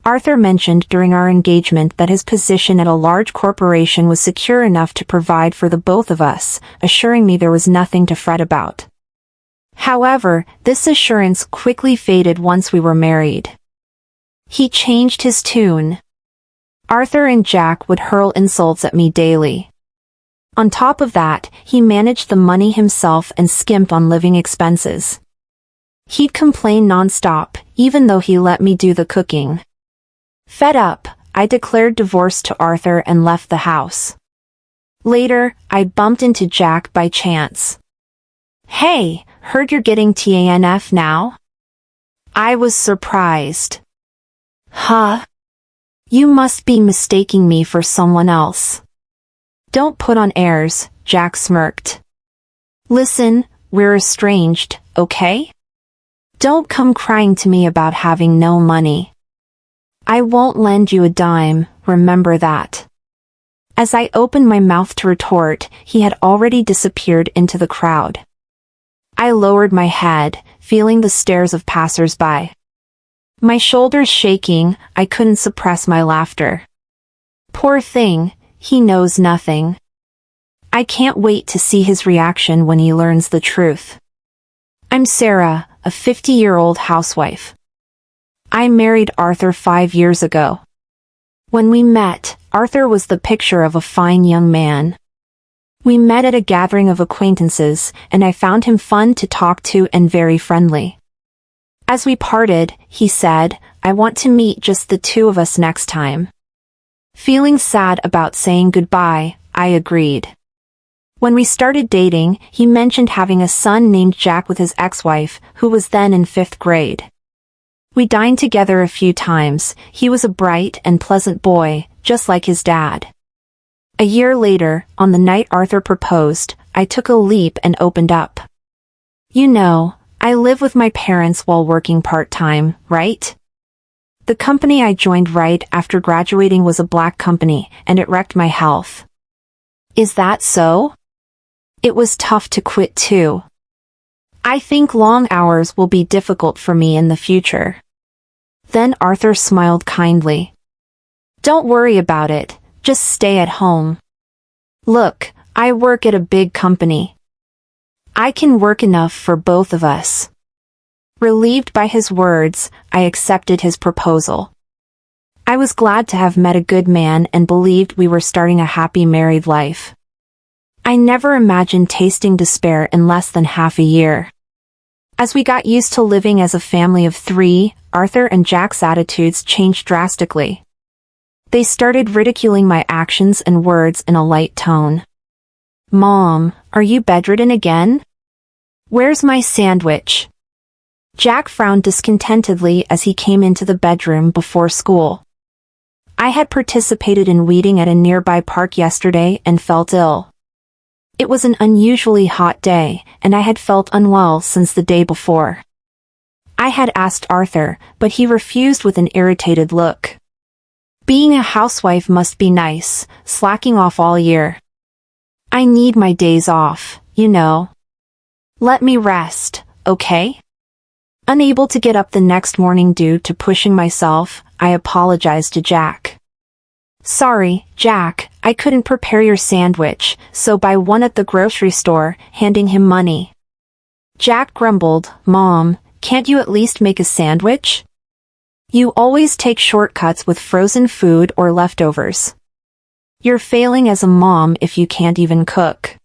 Arthur mentioned during our engagement that his position at a large corporation was secure enough to provide for the both of us, assuring me there was nothing to fret about. However, this assurance quickly faded once we were married. He changed his tune. Arthur and Jack would hurl insults at me daily. On top of that, he managed the money himself and skimped on living expenses. He'd complain nonstop, even though he let me do the cooking. Fed up, I declared divorce to Arthur and left the house. Later, I bumped into Jack by chance. "Hey, heard you're getting TANF now?" I was surprised. "Huh? You must be mistaking me for someone else." "Don't put on airs," Jack smirked. "Listen, we're estranged, okay? Don't come crying to me about having no money. I won't lend you a dime, remember that." As I opened my mouth to retort, he had already disappeared into the crowd. I lowered my head, feeling the stares of passers-by. My shoulders shaking, I couldn't suppress my laughter. Poor thing, he knows nothing. I can't wait to see his reaction when he learns the truth. I'm Sarah, a 50-year-old housewife. I married Arthur 5 years ago. When we met, Arthur was the picture of a fine young man. We met at a gathering of acquaintances, and I found him fun to talk to and very friendly. As we parted, he said, "I want to meet just the two of us next time." Feeling sad about saying goodbye, I agreed. When we started dating, he mentioned having a son named Jack with his ex-wife, who was then in 5th grade. We dined together a few times. He was a bright and pleasant boy, just like his dad. A year later, on the night Arthur proposed, I took a leap and opened up. "You know, I live with my parents while working part-time, right? The company I joined right after graduating was a black company, and it wrecked my health." "Is that so?" "It was tough to quit too. I think long hours will be difficult for me in the future." Then Arthur smiled kindly. "Don't worry about it, just stay at home. Look, I work at a big company. I can work enough for both of us." Relieved by his words, I accepted his proposal. I was glad to have met a good man and believed we were starting a happy married life. I never imagined tasting despair in less than half a year. As we got used to living as a family of 3, Arthur and Jack's attitudes changed drastically. They started ridiculing my actions and words in a light tone. "Mom, are you bedridden again? Where's my sandwich?" Jack frowned discontentedly as he came into the bedroom before school. I had participated in weeding at a nearby park yesterday and felt ill. It was an unusually hot day, and I had felt unwell since the day before. I had asked Arthur, but he refused with an irritated look. Being a housewife must be nice, slacking off all year. I need my days off, you know. Let me rest, okay? Unable to get up the next morning due to pushing myself, I apologized to Jack. "Sorry, Jack, I couldn't prepare your sandwich, so buy one at the grocery store," handing him money. Jack grumbled, "Mom, can't you at least make a sandwich? You always take shortcuts with frozen food or leftovers. You're failing as a mom if you can't even cook."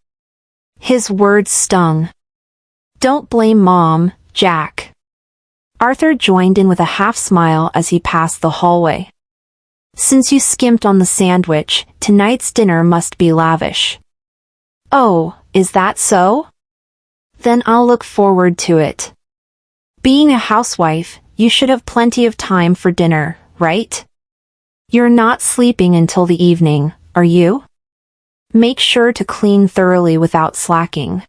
His words stung. "Don't blame Mom, Jack." Arthur joined in with a half smile as he passed the hallway. "Since you skimped on the sandwich, tonight's dinner must be lavish." "Oh, is that so? Then I'll look forward to it. Being a housewife, you should have plenty of time for dinner, right? You're not sleeping until the evening, are you? Make sure to clean thoroughly without slacking."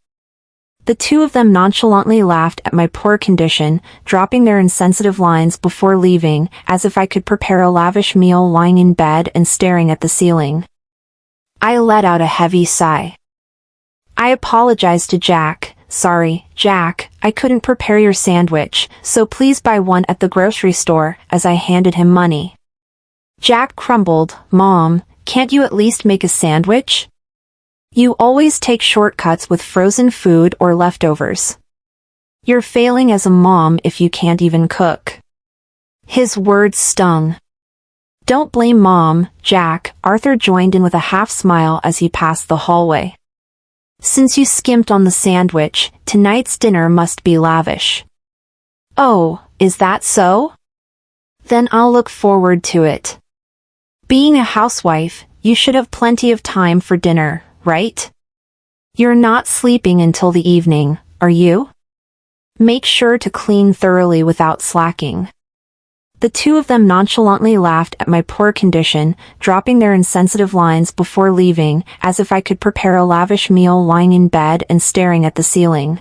The two of them nonchalantly laughed at my poor condition, dropping their insensitive lines before leaving, as if I could prepare a lavish meal lying in bed and staring at the ceiling. I let out a heavy sigh. I apologized to Jack. "Sorry, Jack, I couldn't prepare your sandwich, so please buy one at the grocery store," as I handed him money. Jack crumbled. Mom, can't you at least make a sandwich? You always take shortcuts with frozen food or leftovers. You're failing as a mom if you can't even cook. His words stung. Don't blame Mom, Jack, Arthur joined in with a half smile as he passed the hallway. Since you skimped on the sandwich, tonight's dinner must be lavish. Oh, is that so? Then I'll look forward to it. Being a housewife, you should have plenty of time for dinner, right? You're not sleeping until the evening, are you? Make sure to clean thoroughly without slacking. The two of them nonchalantly laughed at my poor condition, dropping their insensitive lines before leaving, as if I could prepare a lavish meal lying in bed and staring at the ceiling.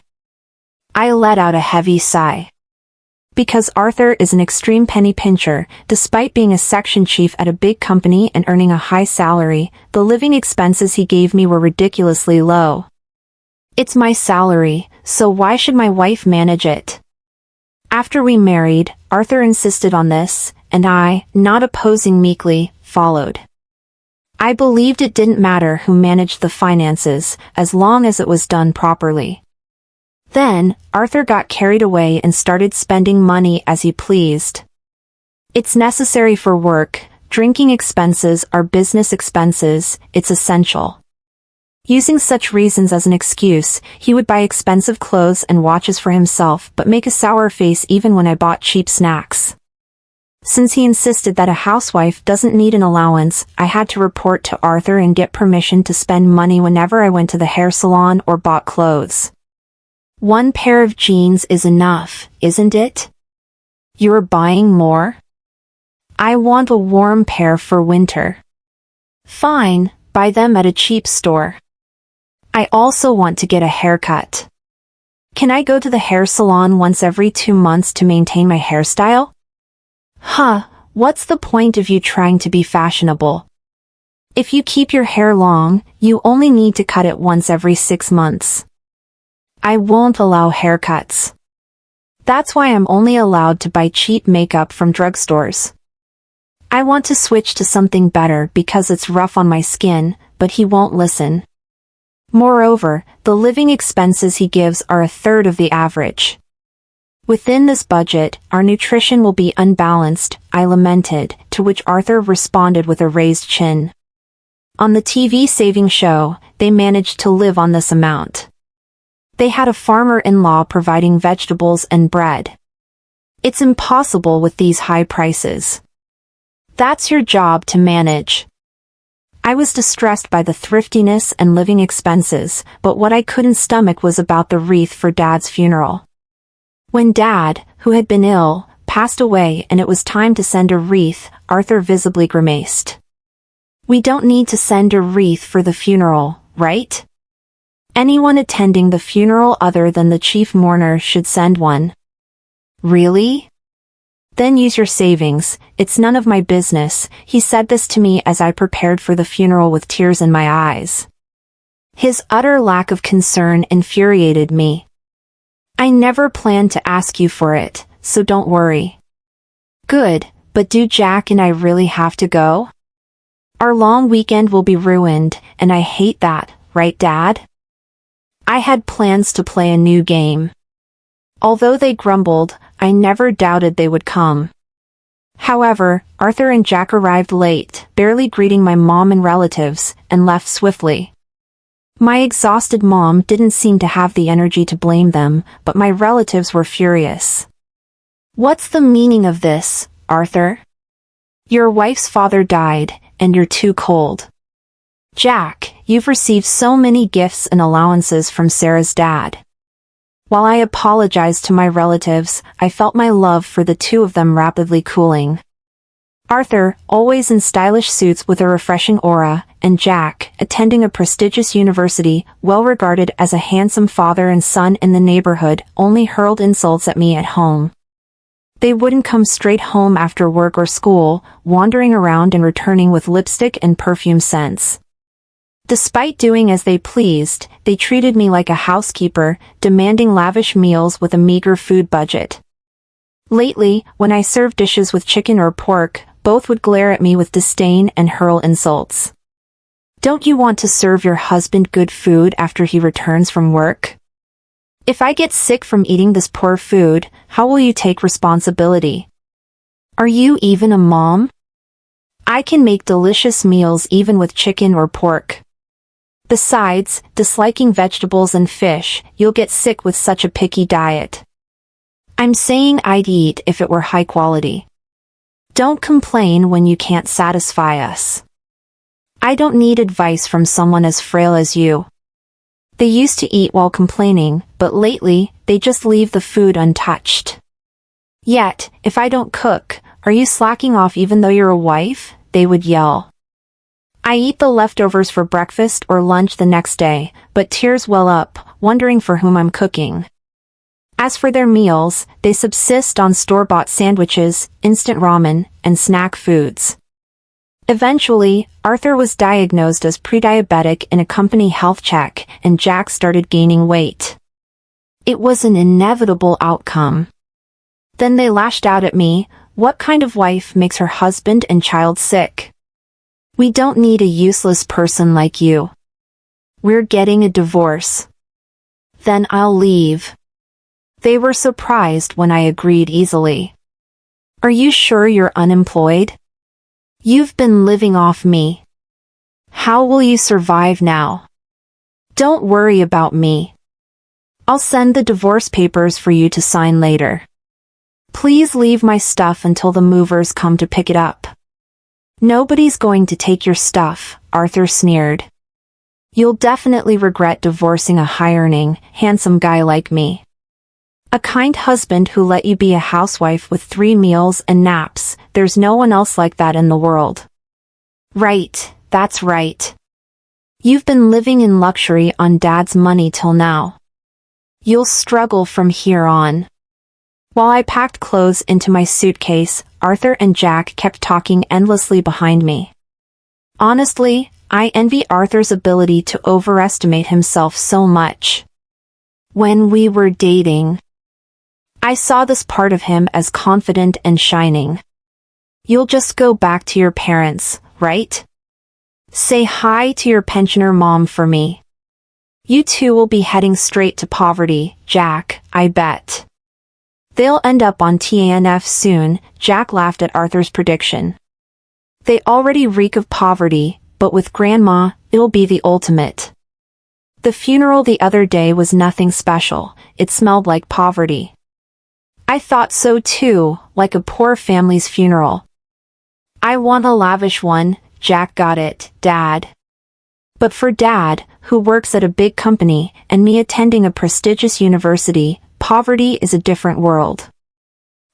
I let out a heavy sigh. Because Arthur is an extreme penny pincher, despite being a section chief at a big company and earning a high salary, the living expenses he gave me were ridiculously low. It's my salary, so why should my wife manage it? After we married, Arthur insisted on this, and I, not opposing meekly, followed. I believed it didn't matter who managed the finances, as long as it was done properly. Then, Arthur got carried away and started spending money as he pleased. It's necessary for work, drinking expenses are business expenses, it's essential. Using such reasons as an excuse, he would buy expensive clothes and watches for himself but make a sour face even when I bought cheap snacks. Since he insisted that a housewife doesn't need an allowance, I had to report to Arthur and get permission to spend money whenever I went to the hair salon or bought clothes. One pair of jeans is enough, isn't it? You're buying more? I want a warm pair for winter. Fine, buy them at a cheap store. I also want to get a haircut. Can I go to the hair salon once every 2 months to maintain my hairstyle? What's the point of you trying to be fashionable? If you keep your hair long, you only need to cut it once every 6 months. I won't allow haircuts. That's why I'm only allowed to buy cheap makeup from drugstores. I want to switch to something better because it's rough on my skin, but he won't listen. Moreover, the living expenses he gives are a third of the average. Within this budget, our nutrition will be unbalanced, I lamented, to which Arthur responded with a raised chin. On the TV saving show, they managed to live on this amount. They had a farmer-in-law providing vegetables and bread. It's impossible with these high prices. That's your job to manage. I was distressed by the thriftiness and living expenses, but what I couldn't stomach was about the wreath for Dad's funeral. When Dad, who had been ill, passed away and it was time to send a wreath, Arthur visibly grimaced. We don't need to send a wreath for the funeral, right? Anyone attending the funeral other than the chief mourner should send one. Really? Then use your savings, it's none of my business. He said this to me as I prepared for the funeral with tears in my eyes. His utter lack of concern infuriated me. I never planned to ask you for it, so don't worry. Good, but do Jack and I really have to go? Our long weekend will be ruined, and I hate that, right, Dad? I had plans to play a new game. Although they grumbled, I never doubted they would come. However, Arthur and Jack arrived late, barely greeting my mom and relatives, and left swiftly. My exhausted mom didn't seem to have the energy to blame them, but my relatives were furious. What's the meaning of this, Arthur? Your wife's father died, and you're too cold. Jack, you've received so many gifts and allowances from Sarah's dad. While I apologized to my relatives, I felt my love for the two of them rapidly cooling. Arthur, always in stylish suits with a refreshing aura, and Jack, attending a prestigious university, well regarded as a handsome father and son in the neighborhood, only hurled insults at me at home. They wouldn't come straight home after work or school, wandering around and returning with lipstick and perfume scents. Despite doing as they pleased, they treated me like a housekeeper, demanding lavish meals with a meager food budget. Lately, when I served dishes with chicken or pork, both would glare at me with disdain and hurl insults. Don't you want to serve your husband good food after he returns from work? If I get sick from eating this poor food, how will you take responsibility? Are you even a mom? I can make delicious meals even with chicken or pork. Besides, disliking vegetables and fish, you'll get sick with such a picky diet. I'm saying I'd eat if it were high quality. Don't complain when you can't satisfy us. I don't need advice from someone as frail as you. They used to eat while complaining, but lately, they just leave the food untouched. Yet, if I don't cook, are you slacking off even though you're a wife? They would yell. I eat the leftovers for breakfast or lunch the next day, but tears well up, wondering for whom I'm cooking. As for their meals, they subsist on store-bought sandwiches, instant ramen, and snack foods. Eventually, Arthur was diagnosed as pre-diabetic in a company health check, and Jack started gaining weight. It was an inevitable outcome. Then they lashed out at me. What kind of wife makes her husband and child sick? We don't need a useless person like you. We're getting a divorce. Then I'll leave. They were surprised when I agreed easily. Are you sure you're unemployed? You've been living off me. How will you survive now? Don't worry about me. I'll send the divorce papers for you to sign later. Please leave my stuff until the movers come to pick it up. Nobody's going to take your stuff, Arthur sneered. You'll definitely regret divorcing a high-earning, handsome guy like me. A kind husband who let you be a housewife with 3 meals and naps. There's no one else like that in the world. Right, that's right. You've been living in luxury on Dad's money till now. You'll struggle from here on. While I packed clothes into my suitcase, Arthur and Jack kept talking endlessly behind me. Honestly, I envy Arthur's ability to overestimate himself so much. When we were dating, I saw this part of him as confident and shining. You'll just go back to your parents, right? Say hi to your pensioner mom for me. You two will be heading straight to poverty, Jack, I bet. They'll end up on TANF soon, Jack laughed at Arthur's prediction. They already reek of poverty, but with Grandma, it'll be the ultimate. The funeral the other day was nothing special, it smelled like poverty. I thought so too, like a poor family's funeral. I want a lavish one, Jack got it, Dad. But for Dad, who works at a big company, and me attending a prestigious university, poverty is a different world.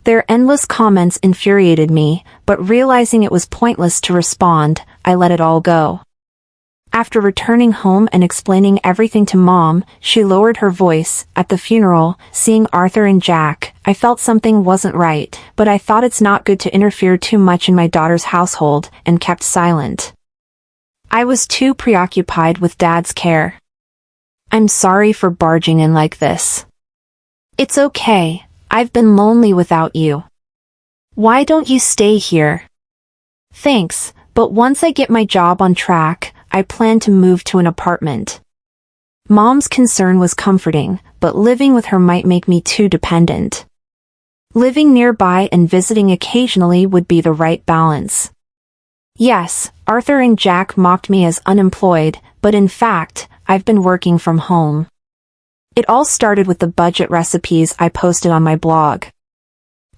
Their endless comments infuriated me, but realizing it was pointless to respond, I let it all go. After returning home and explaining everything to Mom, she lowered her voice. At the funeral, seeing Arthur and Jack, I felt something wasn't right, but I thought it's not good to interfere too much in my daughter's household, and kept silent. I was too preoccupied with Dad's care. I'm sorry for barging in like this. It's okay, I've been lonely without you. Why don't you stay here? Thanks, but once I get my job on track, I plan to move to an apartment. Mom's concern was comforting, but living with her might make me too dependent. Living nearby and visiting occasionally would be the right balance. Yes, Arthur and Jack mocked me as unemployed, but in fact, I've been working from home. It all started with the budget recipes I posted on my blog.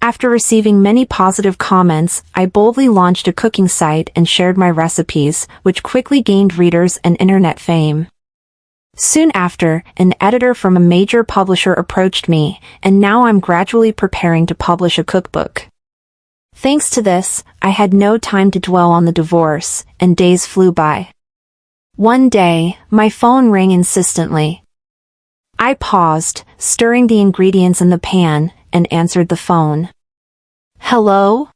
After receiving many positive comments, I boldly launched a cooking site and shared my recipes, which quickly gained readers and internet fame. Soon after, an editor from a major publisher approached me, and now I'm gradually preparing to publish a cookbook. Thanks to this, I had no time to dwell on the divorce, and days flew by. One day, my phone rang insistently. I paused, stirring the ingredients in the pan, and answered the phone. Hello?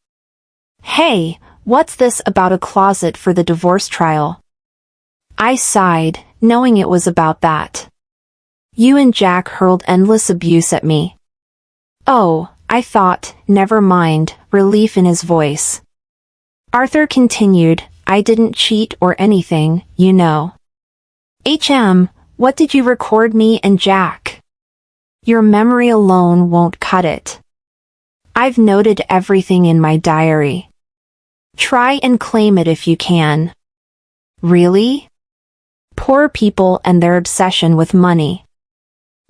Hey, what's this about a closet for the divorce trial? I sighed, knowing it was about that. You and Jack hurled endless abuse at me. Oh, I thought, never mind, relief in his voice. Arthur continued, I didn't cheat or anything, you know. What did you record me and Jack? Your memory alone won't cut it. I've noted everything in my diary. Try and claim it if you can. Really? Poor people and their obsession with money.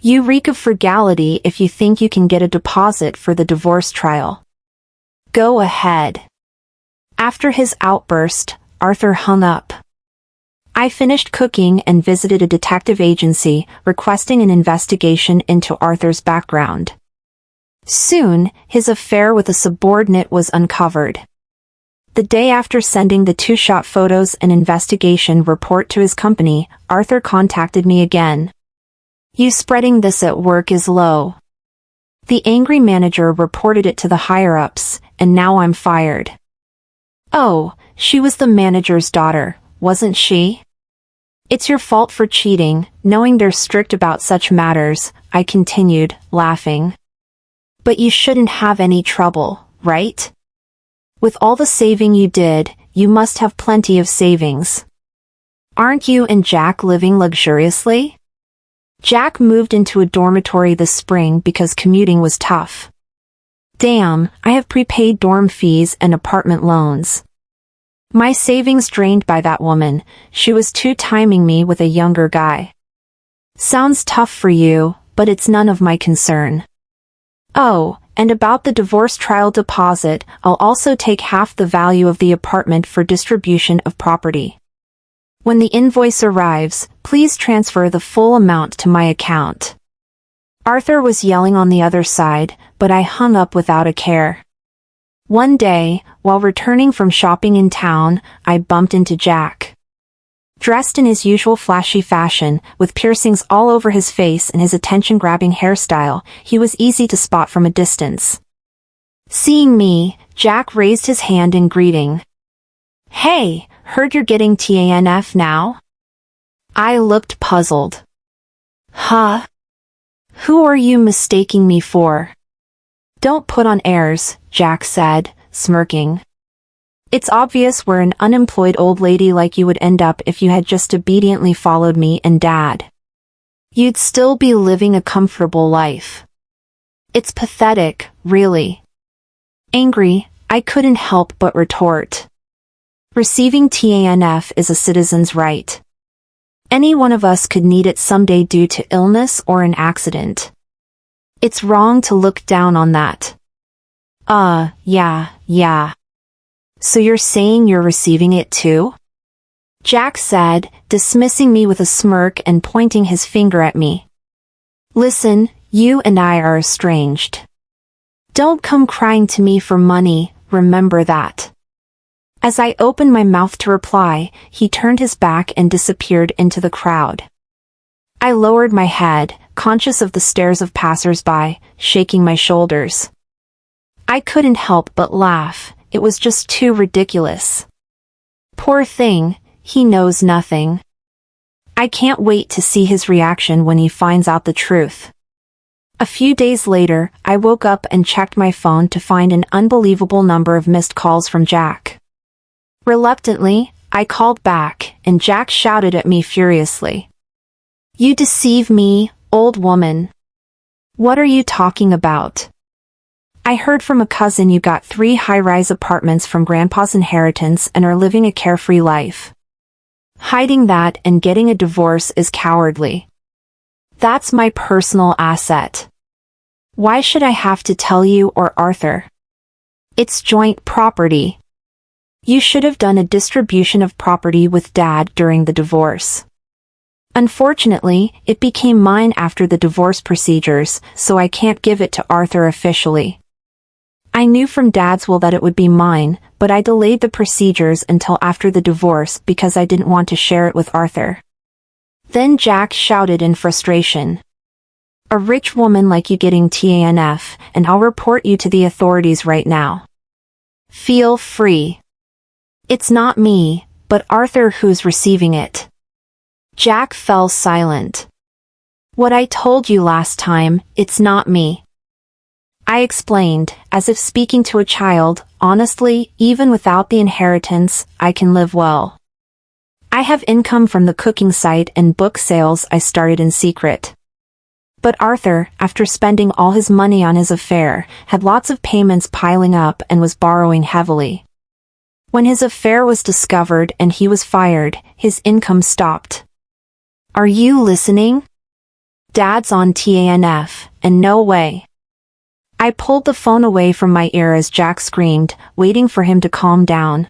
You reek of frugality if you think you can get a deposit for the divorce trial. Go ahead. After his outburst, Arthur hung up. I finished cooking and visited a detective agency, requesting an investigation into Arthur's background. Soon, his affair with a subordinate was uncovered. The day after sending the two-shot photos and investigation report to his company, Arthur contacted me again. You spreading this at work is low. The angry manager reported it to the higher-ups, and now I'm fired. Oh, she was the manager's daughter, wasn't she? It's your fault for cheating, knowing they're strict about such matters, I continued, laughing. But you shouldn't have any trouble, right? With all the saving you did, you must have plenty of savings. Aren't you and Jack living luxuriously? Jack moved into a dormitory this spring because commuting was tough. Damn, I have prepaid dorm fees and apartment loans. My savings drained by that woman, she was two-timing me with a younger guy. Sounds tough for you, but it's none of my concern. Oh, and about the divorce trial deposit, I'll also take half the value of the apartment for distribution of property. When the invoice arrives, please transfer the full amount to my account. Arthur was yelling on the other side, but I hung up without a care. One day, while returning from shopping in town, I bumped into Jack. Dressed in his usual flashy fashion, with piercings all over his face and his attention-grabbing hairstyle, he was easy to spot from a distance. Seeing me, Jack raised his hand in greeting. Hey, heard you're getting TANF now? I looked puzzled. Huh? Who are you mistaking me for? Don't put on airs, Jack said, smirking. It's obvious where an unemployed old lady like you would end up if you had just obediently followed me and Dad. You'd still be living a comfortable life. It's pathetic, really. Angry, I couldn't help but retort. Receiving TANF is a citizen's right. Any one of us could need it someday due to illness or an accident. It's wrong to look down on that. Yeah. So you're saying you're receiving it too? Jack said, dismissing me with a smirk and pointing his finger at me. Listen, you and I are estranged. Don't come crying to me for money, remember that. As I opened my mouth to reply, he turned his back and disappeared into the crowd. I lowered my head, conscious of the stares of passers-by, shaking my shoulders. I couldn't help but laugh, it was just too ridiculous. Poor thing, he knows nothing. I can't wait to see his reaction when he finds out the truth. A few days later, I woke up and checked my phone to find an unbelievable number of missed calls from Jack. Reluctantly, I called back, and Jack shouted at me furiously. You deceive me, old woman. What are you talking about? I heard from a cousin you got 3 high-rise apartments from Grandpa's inheritance and are living a carefree life. Hiding that and getting a divorce is cowardly. That's my personal asset. Why should I have to tell you or Arthur? It's joint property. You should have done a distribution of property with Dad during the divorce. Unfortunately, it became mine after the divorce procedures, so I can't give it to Arthur officially. I knew from Dad's will that it would be mine, but I delayed the procedures until after the divorce because I didn't want to share it with Arthur. Then Jack shouted in frustration. A rich woman like you getting TANF, and I'll report you to the authorities right now. Feel free. It's not me, but Arthur who's receiving it. Jack fell silent. What I told you last time, it's not me. I explained, as if speaking to a child. Honestly, even without the inheritance, I can live well. I have income from the cooking site and book sales I started in secret. But Arthur, after spending all his money on his affair, had lots of payments piling up and was borrowing heavily. When his affair was discovered and he was fired, his income stopped. Are you listening? Dad's on TANF, and no way. I pulled the phone away from my ear as Jack screamed, waiting for him to calm down.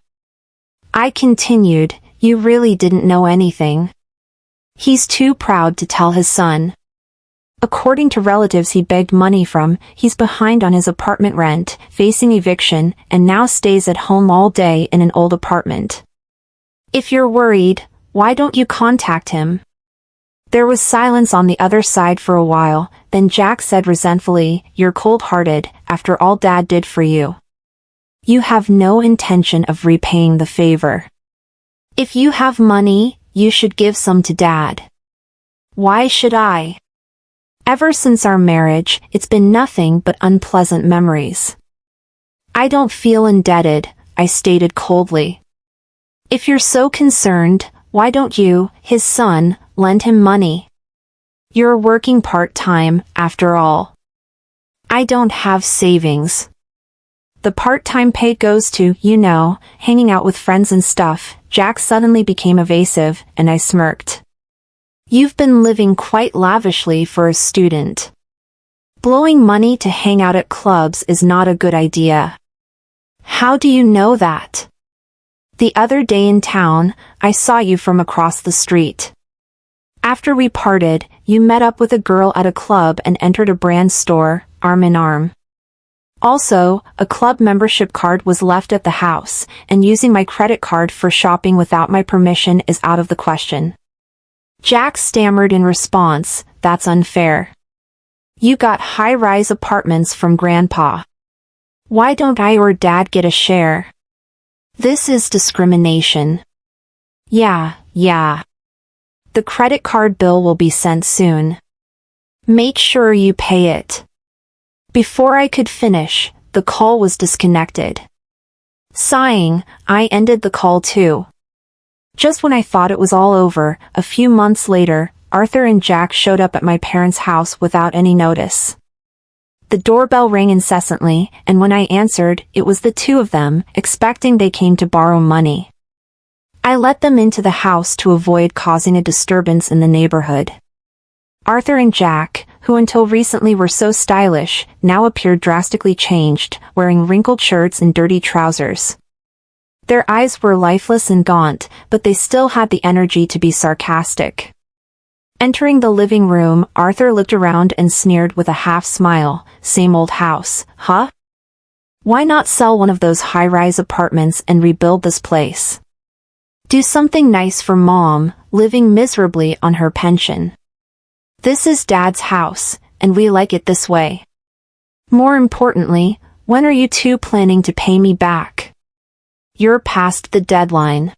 I continued, you really didn't know anything. He's too proud to tell his son. According to relatives he begged money from, he's behind on his apartment rent, facing eviction, and now stays at home all day in an old apartment. If you're worried, why don't you contact him? There was silence on the other side for a while, then Jack said resentfully, you're cold-hearted, after all Dad did for you. You have no intention of repaying the favor. If you have money, you should give some to Dad. Why should I? Ever since our marriage, it's been nothing but unpleasant memories. I don't feel indebted, I stated coldly. If you're so concerned, why don't you, his son, lend him money? You're working part-time, after all. I don't have savings. The part-time pay goes to, hanging out with friends and stuff. Jack suddenly became evasive, and I smirked. You've been living quite lavishly for a student. Blowing money to hang out at clubs is not a good idea. How do you know that? The other day in town, I saw you from across the street. After we parted, you met up with a girl at a club and entered a brand store, arm in arm. Also, a club membership card was left at the house, and using my credit card for shopping without my permission is out of the question. Jack stammered in response, that's unfair. You got high-rise apartments from Grandpa. Why don't I or Dad get a share? This is discrimination. Yeah. The credit card bill will be sent soon. Make sure you pay it. Before I could finish, the call was disconnected. Sighing, I ended the call too. Just when I thought it was all over, a few months later, Arthur and Jack showed up at my parents' house without any notice. The doorbell rang incessantly, and when I answered, it was the two of them, expecting they came to borrow money. I let them into the house to avoid causing a disturbance in the neighborhood. Arthur and Jack, who until recently were so stylish, now appeared drastically changed, wearing wrinkled shirts and dirty trousers. Their eyes were lifeless and gaunt, but they still had the energy to be sarcastic. Entering the living room, Arthur looked around and sneered with a half-smile, same old house, huh? Why not sell one of those high-rise apartments and rebuild this place? Do something nice for Mom, living miserably on her pension. This is Dad's house, and we like it this way. More importantly, when are you two planning to pay me back? You're past the deadline.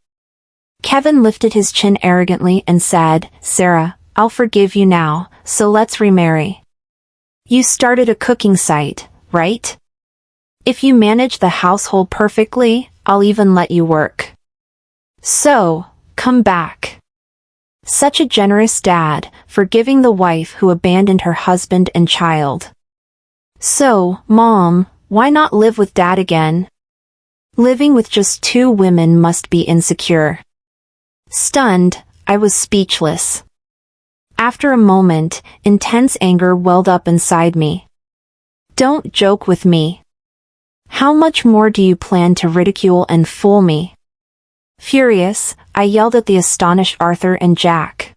Kevin lifted his chin arrogantly and said, Sarah, I'll forgive you now, so let's remarry. You started a cooking site, right? If you manage the household perfectly, I'll even let you work. So, come back. Such a generous dad, forgiving the wife who abandoned her husband and child. So, Mom, why not live with Dad again? Living with just two women must be insecure. Stunned, I was speechless. After a moment, intense anger welled up inside me. Don't joke with me. How much more do you plan to ridicule and fool me? Furious, I yelled at the astonished Arthur and Jack.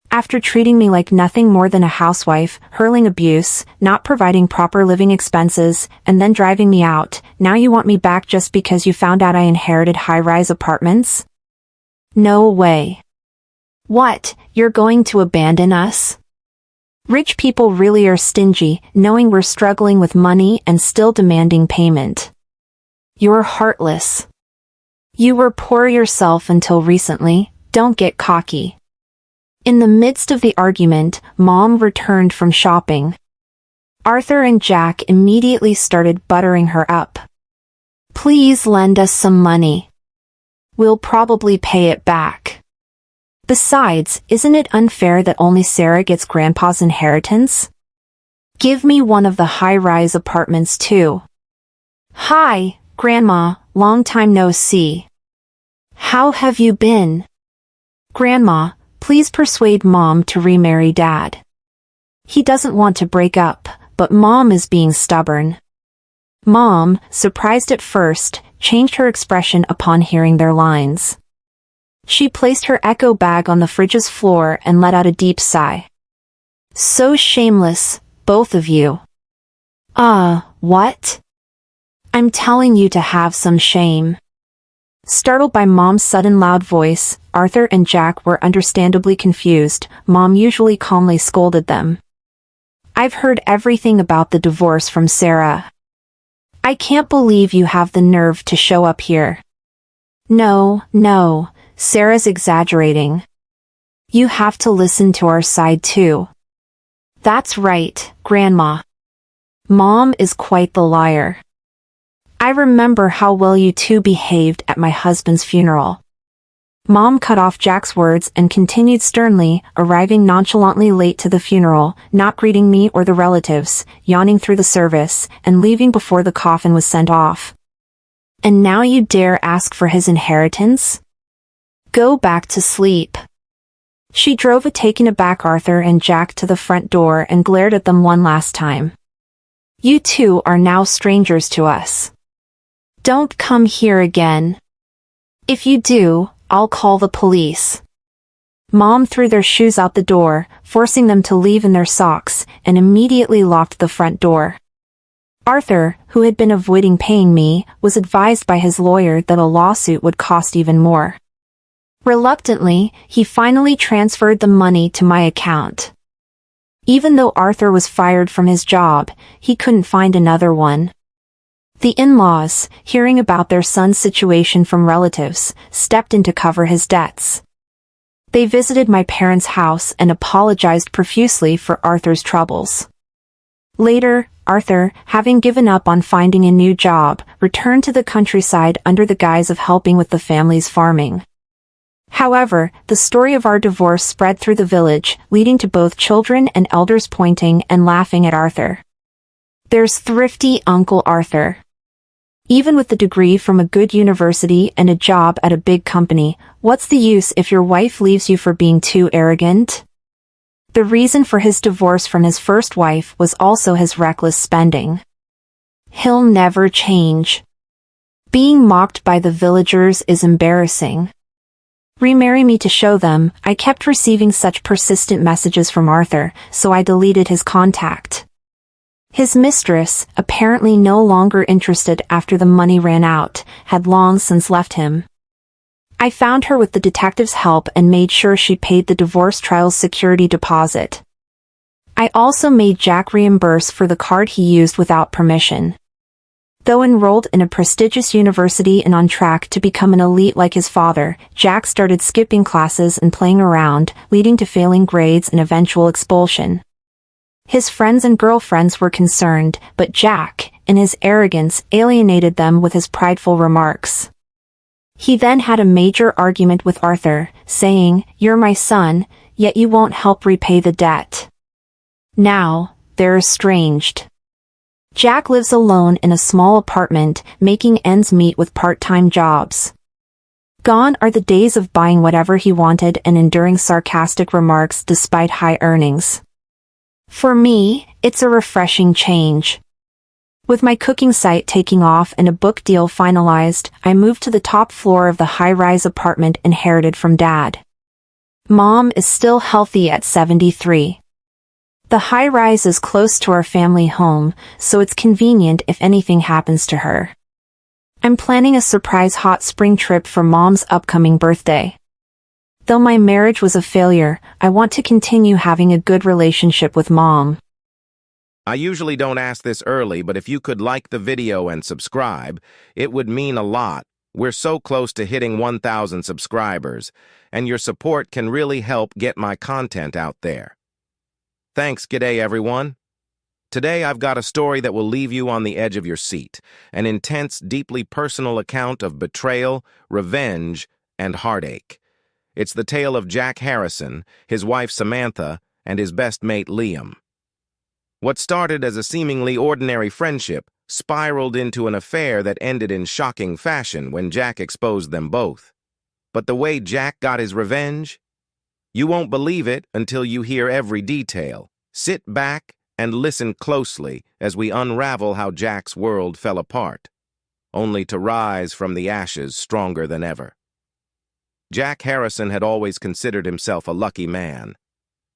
After treating me like nothing more than a housewife, hurling abuse, not providing proper living expenses, and then driving me out, now you want me back just because you found out I inherited high-rise apartments? No way. What, you're going to abandon us? Rich people really are stingy, knowing we're struggling with money and still demanding payment. You're heartless. You were poor yourself until recently, don't get cocky. In the midst of the argument, Mom returned from shopping. Arthur and Jack immediately started buttering her up. Please lend us some money. We'll probably pay it back. Besides, isn't it unfair that only Sarah gets Grandpa's inheritance? Give me one of the high-rise apartments too. Hi, Grandma, long time no see. How have you been? Grandma, please persuade Mom to remarry Dad. He doesn't want to break up, but Mom is being stubborn. Mom, surprised at first, changed her expression upon hearing their lines. She placed her echo bag on the fridge's floor and let out a deep sigh. So shameless, both of you. What? I'm telling you to have some shame. Startled by Mom's sudden loud voice, Arthur and Jack were understandably confused. Mom usually calmly scolded them. I've heard everything about the divorce from Sarah. I can't believe you have the nerve to show up here. No, Sarah's exaggerating. You have to listen to our side too. That's right, Grandma. Mom is quite the liar. I remember how well you two behaved at my husband's funeral. Mom cut off Jack's words and continued sternly, arriving nonchalantly late to the funeral, not greeting me or the relatives, yawning through the service, and leaving before the coffin was sent off. And now you dare ask for his inheritance? Go back to sleep. She drove a taken aback Arthur and Jack to the front door and glared at them one last time. You two are now strangers to us. Don't come here again. If you do, I'll call the police. Mom threw their shoes out the door, forcing them to leave in their socks, and immediately locked the front door. Arthur, who had been avoiding paying me, was advised by his lawyer that a lawsuit would cost even more. Reluctantly, he finally transferred the money to my account. Even though Arthur was fired from his job, he couldn't find another one. The in-laws, hearing about their son's situation from relatives, stepped in to cover his debts. They visited my parents' house and apologized profusely for Arthur's troubles. Later, Arthur, having given up on finding a new job, returned to the countryside under the guise of helping with the family's farming. However, the story of our divorce spread through the village, leading to both children and elders pointing and laughing at Arthur. There's thrifty Uncle Arthur. Even with the degree from a good university and a job at a big company, what's the use if your wife leaves you for being too arrogant? The reason for his divorce from his first wife was also his reckless spending. He'll never change. Being mocked by the villagers is embarrassing. Remarry me to show them. I kept receiving such persistent messages from Arthur, so I deleted his contact. His mistress, apparently no longer interested after the money ran out, had long since left him. I found her with the detective's help and made sure she paid the divorce trial's security deposit. I also made Jack reimburse for the card he used without permission. Though enrolled in a prestigious university and on track to become an elite like his father, Jack started skipping classes and playing around, leading to failing grades and eventual expulsion. His friends and girlfriends were concerned, but Jack, in his arrogance, alienated them with his prideful remarks. He then had a major argument with Arthur, saying, "You're my son, yet you won't help repay the debt." Now, they're estranged. Jack lives alone in a small apartment, making ends meet with part-time jobs. Gone are the days of buying whatever he wanted and enduring sarcastic remarks despite high earnings. For me, it's a refreshing change. With my cooking site taking off and a book deal finalized, I moved to the top floor of the high-rise apartment inherited from Dad. Mom is still healthy at 73. The high-rise is close to our family home, so it's convenient if anything happens to her. I'm planning a surprise hot spring trip for Mom's upcoming birthday. Though my marriage was a failure, I want to continue having a good relationship with Mom. I usually don't ask this early, but if you could like the video and subscribe, it would mean a lot. We're so close to hitting 1,000 subscribers, and your support can really help get my content out there. Thanks, g'day everyone. Today, I've got a story that will leave you on the edge of your seat, an intense, deeply personal account of betrayal, revenge, and heartache. It's the tale of Jack Harrison, his wife Samantha, and his best mate Liam. What started as a seemingly ordinary friendship spiraled into an affair that ended in shocking fashion when Jack exposed them both. But the way Jack got his revenge? You won't believe it until you hear every detail. Sit back and listen closely as we unravel how Jack's world fell apart, only to rise from the ashes stronger than ever. Jack Harrison had always considered himself a lucky man.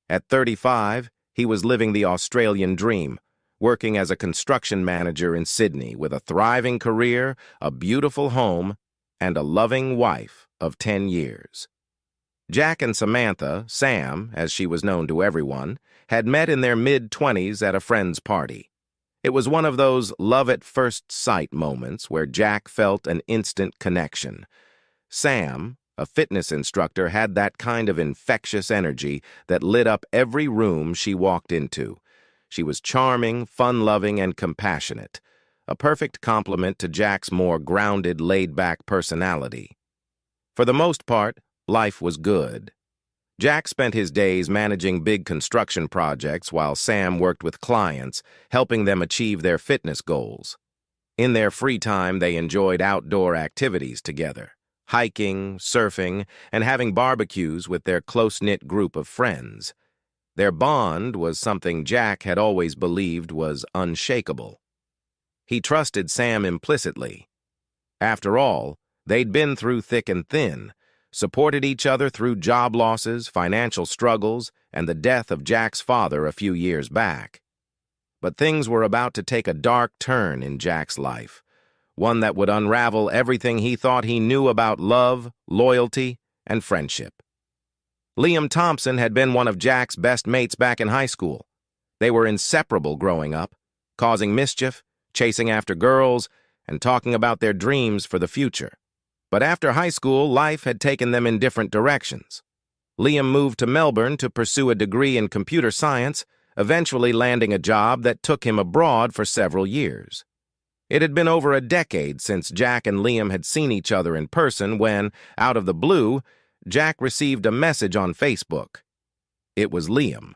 At 35, he was living the Australian dream, working as a construction manager in Sydney with a thriving career, a beautiful home, and a loving wife of 10 years. Jack and Samantha, Sam, as she was known to everyone, had met in their mid-20s at a friend's party. It was one of those love-at-first-sight moments where Jack felt an instant connection. Sam, a fitness instructor, had that kind of infectious energy that lit up every room she walked into. She was charming, fun-loving, and compassionate, a perfect complement to Jack's more grounded, laid-back personality. For the most part, life was good. Jack spent his days managing big construction projects while Sam worked with clients, helping them achieve their fitness goals. In their free time, they enjoyed outdoor activities together, hiking, surfing, and having barbecues with their close-knit group of friends. Their bond was something Jack had always believed was unshakable. He trusted Sam implicitly. After all, they'd been through thick and thin, supported each other through job losses, financial struggles, and the death of Jack's father a few years back. But things were about to take a dark turn in Jack's life, one that would unravel everything he thought he knew about love, loyalty, and friendship. Liam Thompson had been one of Jack's best mates back in high school. They were inseparable growing up, causing mischief, chasing after girls, and talking about their dreams for the future. But after high school, life had taken them in different directions. Liam moved to Melbourne to pursue a degree in computer science, eventually landing a job that took him abroad for several years. It had been over a decade since Jack and Liam had seen each other in person when, out of the blue, Jack received a message on Facebook. It was Liam.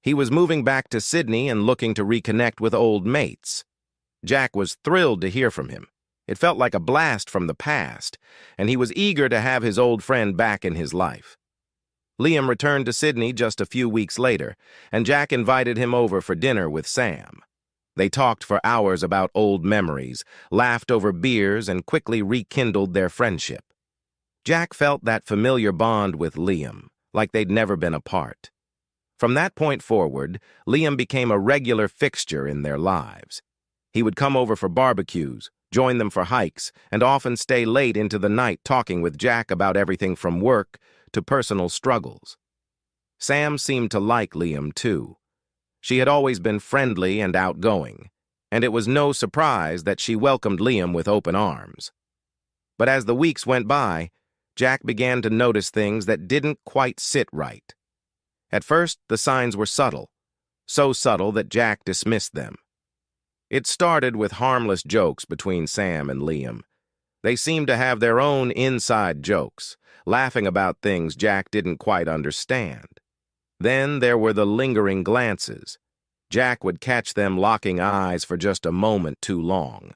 He was moving back to Sydney and looking to reconnect with old mates. Jack was thrilled to hear from him. It felt like a blast from the past, and he was eager to have his old friend back in his life. Liam returned to Sydney just a few weeks later, and Jack invited him over for dinner with Sam. They talked for hours about old memories, laughed over beers, and quickly rekindled their friendship. Jack felt that familiar bond with Liam, like they'd never been apart. From that point forward, Liam became a regular fixture in their lives. He would come over for barbecues, join them for hikes, and often stay late into the night talking with Jack about everything from work to personal struggles. Sam seemed to like Liam, too. She had always been friendly and outgoing, and it was no surprise that she welcomed Liam with open arms. But as the weeks went by, Jack began to notice things that didn't quite sit right. At first, the signs were subtle, so subtle that Jack dismissed them. It started with harmless jokes between Sam and Liam. They seemed to have their own inside jokes, laughing about things Jack didn't quite understand. Then there were the lingering glances. Jack would catch them locking eyes for just a moment too long.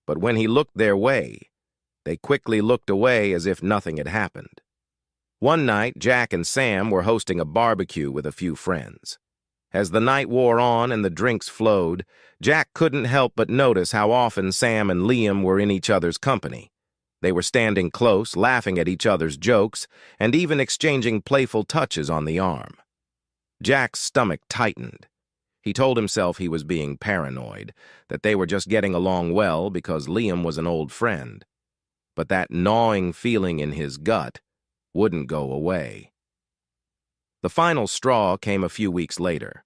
But when he looked their way, they quickly looked away as if nothing had happened. One night, Jack and Sam were hosting a barbecue with a few friends. As the night wore on and the drinks flowed, Jack couldn't help but notice how often Sam and Liam were in each other's company. They were standing close, laughing at each other's jokes, and even exchanging playful touches on the arm. Jack's stomach tightened. He told himself he was being paranoid, that they were just getting along well because Liam was an old friend. But that gnawing feeling in his gut wouldn't go away. The final straw came a few weeks later.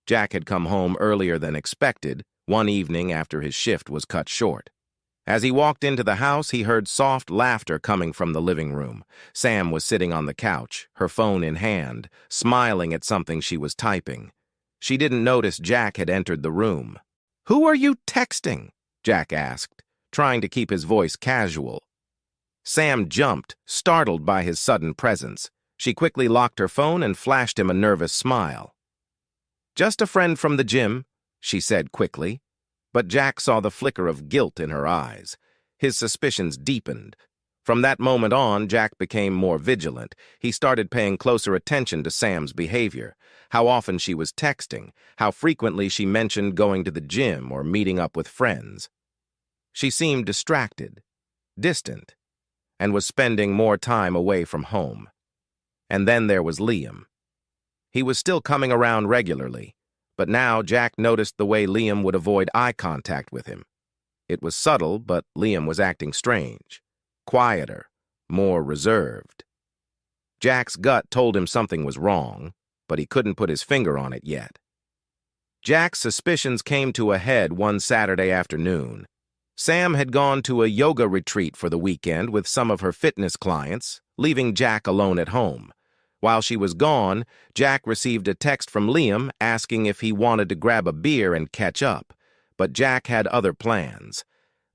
Jack had come home earlier than expected, one evening after his shift was cut short. As he walked into the house, he heard soft laughter coming from the living room. Sam was sitting on the couch, her phone in hand, smiling at something she was typing. She didn't notice Jack had entered the room. "Who are you texting?" Jack asked, trying to keep his voice casual. Sam jumped, startled by his sudden presence. She quickly locked her phone and flashed him a nervous smile. "Just a friend from the gym," she said quickly. But Jack saw the flicker of guilt in her eyes. His suspicions deepened. From that moment on, Jack became more vigilant. He started paying closer attention to Sam's behavior, how often she was texting, how frequently she mentioned going to the gym or meeting up with friends. She seemed distracted, distant, and was spending more time away from home. And then there was Liam. He was still coming around regularly, but now Jack noticed the way Liam would avoid eye contact with him. It was subtle, but Liam was acting strange, quieter, more reserved. Jack's gut told him something was wrong, but he couldn't put his finger on it yet. Jack's suspicions came to a head one Saturday afternoon. Sam had gone to a yoga retreat for the weekend with some of her fitness clients, leaving Jack alone at home. While she was gone, Jack received a text from Liam asking if he wanted to grab a beer and catch up, but Jack had other plans.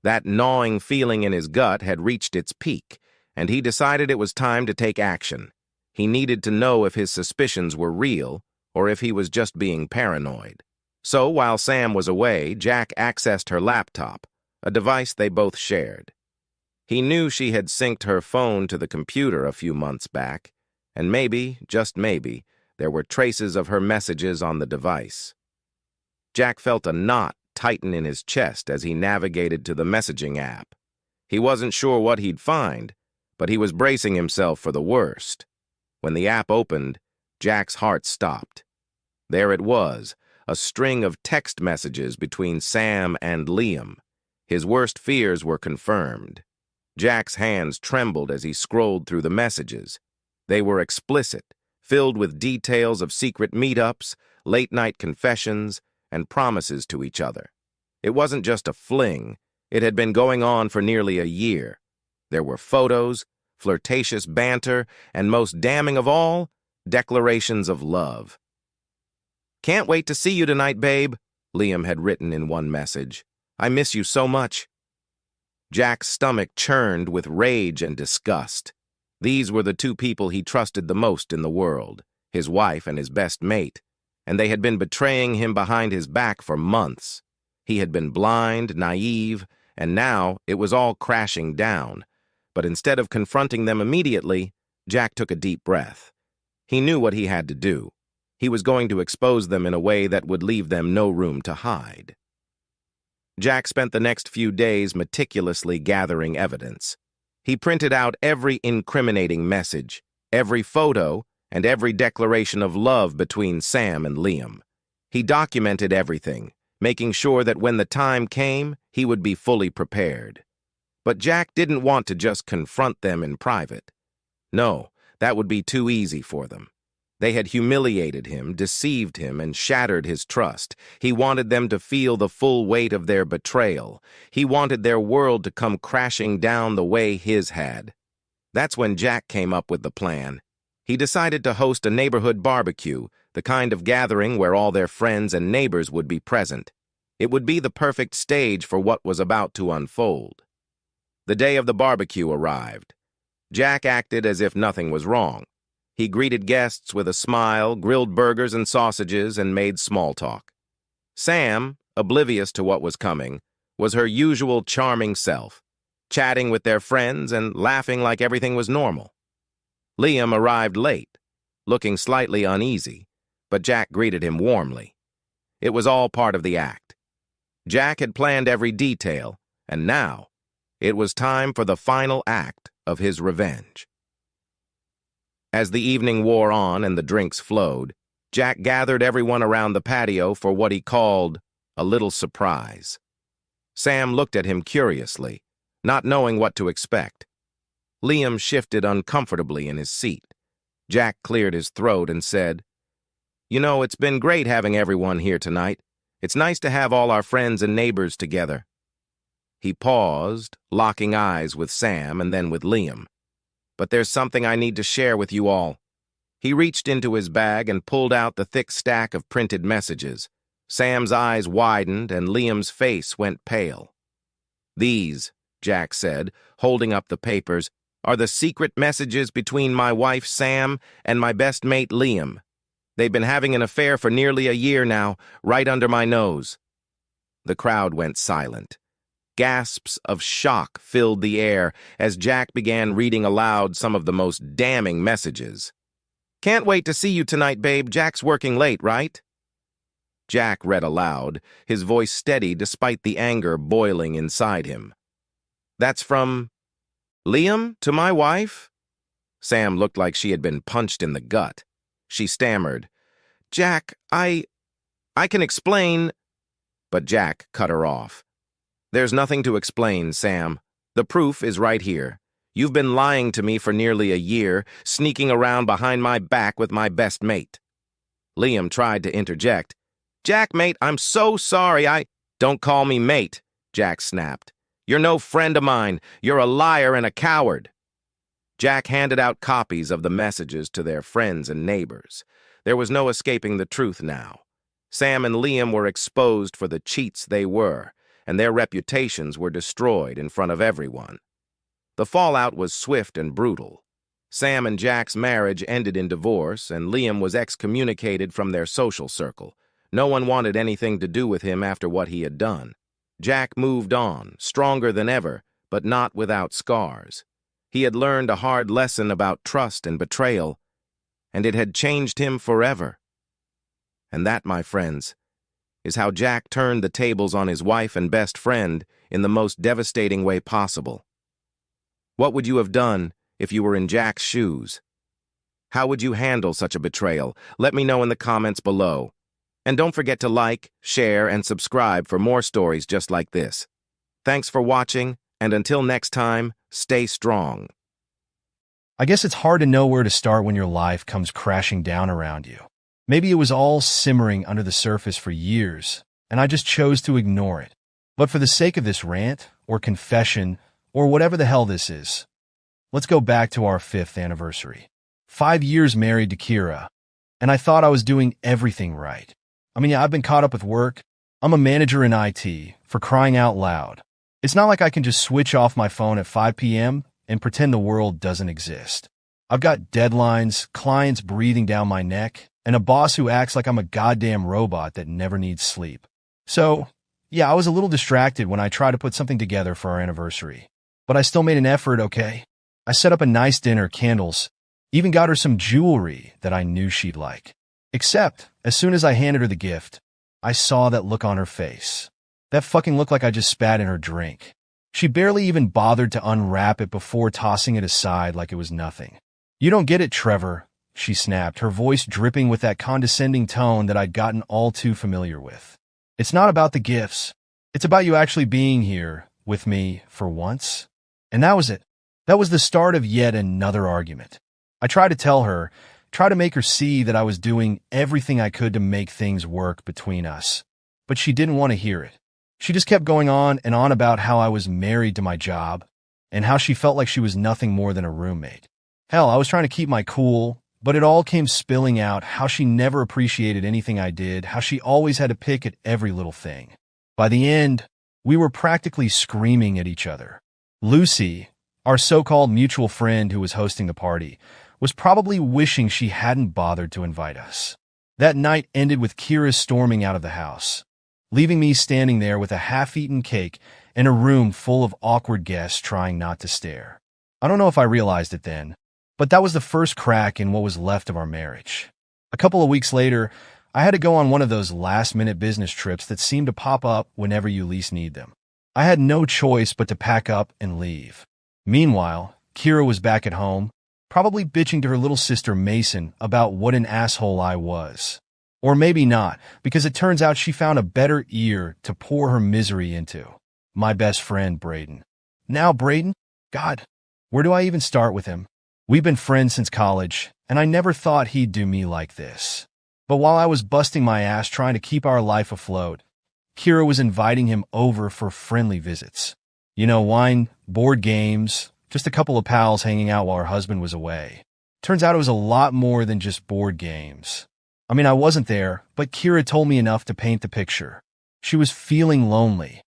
That gnawing feeling in his gut had reached its peak, and he decided it was time to take action. He needed to know if his suspicions were real or if he was just being paranoid. So while Sam was away, Jack accessed her laptop, a device they both shared. He knew she had synced her phone to the computer a few months back, and maybe, just maybe, there were traces of her messages on the device. Jack felt a knot tighten in his chest as he navigated to the messaging app. He wasn't sure what he'd find, but he was bracing himself for the worst. When the app opened, Jack's heart stopped. There it was, a string of text messages between Sam and Liam. His worst fears were confirmed. Jack's hands trembled as he scrolled through the messages. They were explicit, filled with details of secret meetups, late-night confessions, and promises to each other. It wasn't just a fling. It had been going on for nearly a year. There were photos, flirtatious banter, and most damning of all, declarations of love. "Can't wait to see you tonight, babe," Liam had written in one message. "I miss you so much." Jack's stomach churned with rage and disgust. These were the two people he trusted the most in the world, his wife and his best mate, and they had been betraying him behind his back for months. He had been blind, naive, and now it was all crashing down. But instead of confronting them immediately, Jack took a deep breath. He knew what he had to do. He was going to expose them in a way that would leave them no room to hide. Jack spent the next few days meticulously gathering evidence. He printed out every incriminating message, every photo, and every declaration of love between Sam and Liam. He documented everything, making sure that when the time came, he would be fully prepared. But Jack didn't want to just confront them in private. No, that would be too easy for them. They had humiliated him, deceived him, and shattered his trust. He wanted them to feel the full weight of their betrayal. He wanted their world to come crashing down the way his had. That's when Jack came up with the plan. He decided to host a neighborhood barbecue, the kind of gathering where all their friends and neighbors would be present. It would be the perfect stage for what was about to unfold. The day of the barbecue arrived. Jack acted as if nothing was wrong. He greeted guests with a smile, grilled burgers and sausages, and made small talk. Sam, oblivious to what was coming, was her usual charming self, chatting with their friends and laughing like everything was normal. Liam arrived late, looking slightly uneasy, but Jack greeted him warmly. It was all part of the act. Jack had planned every detail, and now it was time for the final act of his revenge. As the evening wore on and the drinks flowed, Jack gathered everyone around the patio for what he called a little surprise. Sam looked at him curiously, not knowing what to expect. Liam shifted uncomfortably in his seat. Jack cleared his throat and said, "You know, it's been great having everyone here tonight. It's nice to have all our friends and neighbors together." He paused, locking eyes with Sam and then with Liam. "But there's something I need to share with you all." He reached into his bag and pulled out the thick stack of printed messages. Sam's eyes widened and Liam's face went pale. "These," Jack said, holding up the papers, "are the secret messages between my wife Sam and my best mate Liam. They've been having an affair for nearly a year now, right under my nose." The crowd went silent. Gasps of shock filled the air as Jack began reading aloud some of the most damning messages. "Can't wait to see you tonight, babe. Jack's working late, right?" Jack read aloud, his voice steady despite the anger boiling inside him. "That's from Liam to my wife?" Sam looked like she had been punched in the gut. She stammered, "Jack, I can explain—" But Jack cut her off. "There's nothing to explain, Sam. The proof is right here. You've been lying to me for nearly a year, sneaking around behind my back with my best mate." Liam tried to interject. "Jack, mate, I'm so sorry. Don't call me mate," Jack snapped. "You're no friend of mine. You're a liar and a coward." Jack handed out copies of the messages to their friends and neighbors. There was no escaping the truth now. Sam and Liam were exposed for the cheats they were, and their reputations were destroyed in front of everyone. The fallout was swift and brutal. Sam and Jack's marriage ended in divorce, and Liam was excommunicated from their social circle. No one wanted anything to do with him after what he had done. Jack moved on, stronger than ever, but not without scars. He had learned a hard lesson about trust and betrayal, and it had changed him forever. And that, my friends, is how Jack turned the tables on his wife and best friend in the most devastating way possible. What would you have done if you were in Jack's shoes? How would you handle such a betrayal? Let me know in the comments below. And don't forget to like, share, and subscribe for more stories just like this. Thanks for watching, and until next time, stay strong. I guess it's hard to know where to start when your life comes crashing down around you. Maybe it was all simmering under the surface for years, and I just chose to ignore it. But for the sake of this rant, or confession, or whatever the hell this is, let's go back to our 5th anniversary. 5 years married to Kira, and I thought I was doing everything right. I mean, yeah, I've been caught up with work. I'm a manager in IT, for crying out loud. It's not like I can just switch off my phone at 5 p.m. and pretend the world doesn't exist. I've got deadlines, clients breathing down my neck, and a boss who acts like I'm a goddamn robot that never needs sleep. So, yeah, I was a little distracted when I tried to put something together for our anniversary. But I still made an effort, okay? I set up a nice dinner, candles, even got her some jewelry that I knew she'd like. Except, as soon as I handed her the gift, I saw that look on her face. That fucking looked like I just spat in her drink. She barely even bothered to unwrap it before tossing it aside like it was nothing. "You don't get it, Trevor," she snapped, her voice dripping with that condescending tone that I'd gotten all too familiar with. "It's not about the gifts. It's about you actually being here with me for once." And that was it. That was the start of yet another argument. I tried to tell her, try to make her see that I was doing everything I could to make things work between us. But she didn't want to hear it. She just kept going on and on about how I was married to my job and how she felt like she was nothing more than a roommate. Hell, I was trying to keep my cool, but it all came spilling out how she never appreciated anything I did, how she always had to pick at every little thing. By the end, we were practically screaming at each other. Lucy, our so-called mutual friend who was hosting the party, was probably wishing she hadn't bothered to invite us. That night ended with Kira storming out of the house, leaving me standing there with a half-eaten cake and a room full of awkward guests trying not to stare. I don't know if I realized it then, but that was the first crack in what was left of our marriage. A couple of weeks later, I had to go on one of those last-minute business trips that seem to pop up whenever you least need them. I had no choice but to pack up and leave. Meanwhile, Kira was back at home, probably bitching to her little sister Mason about what an asshole I was. Or maybe not, because it turns out she found a better ear to pour her misery into. My best friend, Braden. Now, Braden? God, where do I even start with him? We've been friends since college, and I never thought he'd do me like this. But while I was busting my ass trying to keep our life afloat, Kira was inviting him over for friendly visits. You know, wine, board games, just a couple of pals hanging out while her husband was away. Turns out it was a lot more than just board games. I mean, I wasn't there, but Kira told me enough to paint the picture. She was feeling lonely,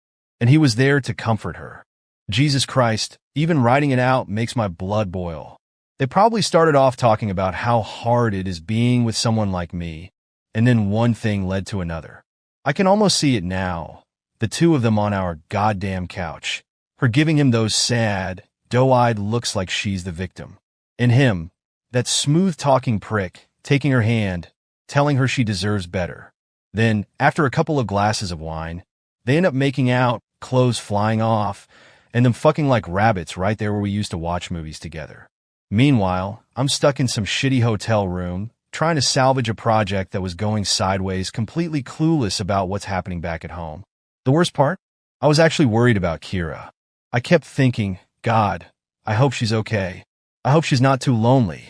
and he was there to comfort her. Jesus Christ, even writing it out makes my blood boil. They probably started off talking about how hard it is being with someone like me, and then one thing led to another. I can almost see it now, the two of them on our goddamn couch, her giving him those sad, doe-eyed looks like she's the victim, and him, that smooth-talking prick, taking her hand, telling her she deserves better. Then, after a couple of glasses of wine, they end up making out, clothes flying off, and them fucking like rabbits right there where we used to watch movies together. Meanwhile, I'm stuck in some shitty hotel room, trying to salvage a project that was going sideways, completely clueless about what's happening back at home. The worst part? I was actually worried about Kira. I kept thinking, God, I hope she's okay. I hope she's not too lonely.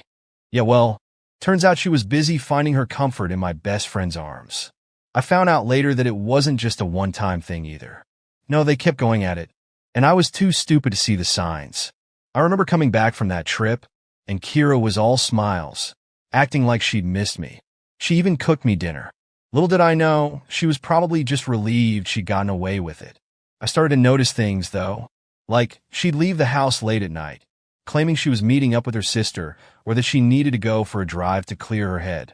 Yeah, well, turns out she was busy finding her comfort in my best friend's arms. I found out later that it wasn't just a one-time thing either. No, they kept going at it, and I was too stupid to see the signs. I remember coming back from that trip, and Kira was all smiles, acting like she'd missed me. She even cooked me dinner. Little did I know, she was probably just relieved she'd gotten away with it. I started to notice things, though, like she'd leave the house late at night, claiming she was meeting up with her sister or that she needed to go for a drive to clear her head.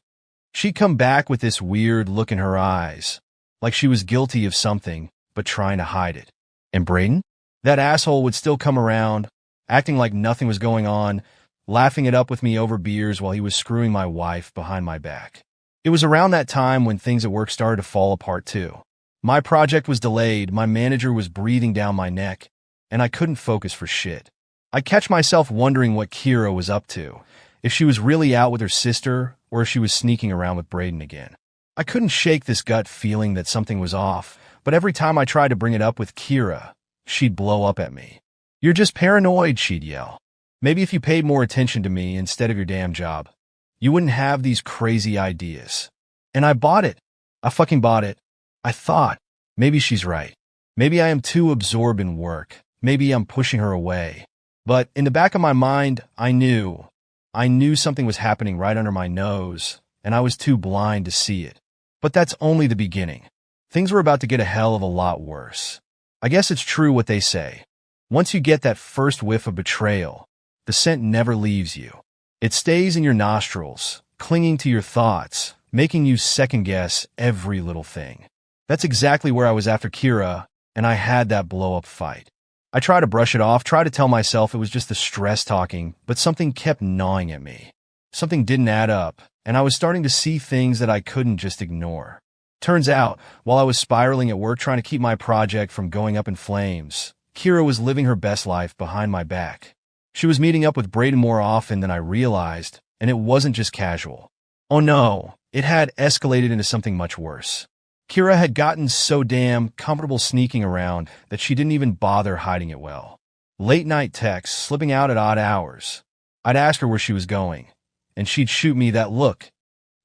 She'd come back with this weird look in her eyes, like she was guilty of something, but trying to hide it. And Braden? That asshole would still come around, acting like nothing was going on, laughing it up with me over beers while he was screwing my wife behind my back. It was around that time when things at work started to fall apart too. My project was delayed, my manager was breathing down my neck, and I couldn't focus for shit. I'd catch myself wondering what Kira was up to, if she was really out with her sister or if she was sneaking around with Braden again. I couldn't shake this gut feeling that something was off, but every time I tried to bring it up with Kira, she'd blow up at me. You're just paranoid, she'd yell. Maybe if you paid more attention to me instead of your damn job, you wouldn't have these crazy ideas. And I bought it. I fucking bought it. I thought, maybe she's right. Maybe I am too absorbed in work. Maybe I'm pushing her away. But in the back of my mind, I knew something was happening right under my nose, and I was too blind to see it. But that's only the beginning. Things were about to get a hell of a lot worse. I guess it's true what they say. Once you get that first whiff of betrayal, the scent never leaves you. It stays in your nostrils, clinging to your thoughts, making you second-guess every little thing. That's exactly where I was after Kira, and I had that blow-up fight. I tried to brush it off, tried to tell myself it was just the stress talking, but something kept gnawing at me. Something didn't add up, and I was starting to see things that I couldn't just ignore. Turns out, while I was spiraling at work trying to keep my project from going up in flames, Kira was living her best life behind my back. She was meeting up with Braden more often than I realized, and it wasn't just casual. Oh no, it had escalated into something much worse. Kira had gotten so damn comfortable sneaking around that she didn't even bother hiding it well. Late-night texts, slipping out at odd hours. I'd ask her where she was going, and she'd shoot me that look.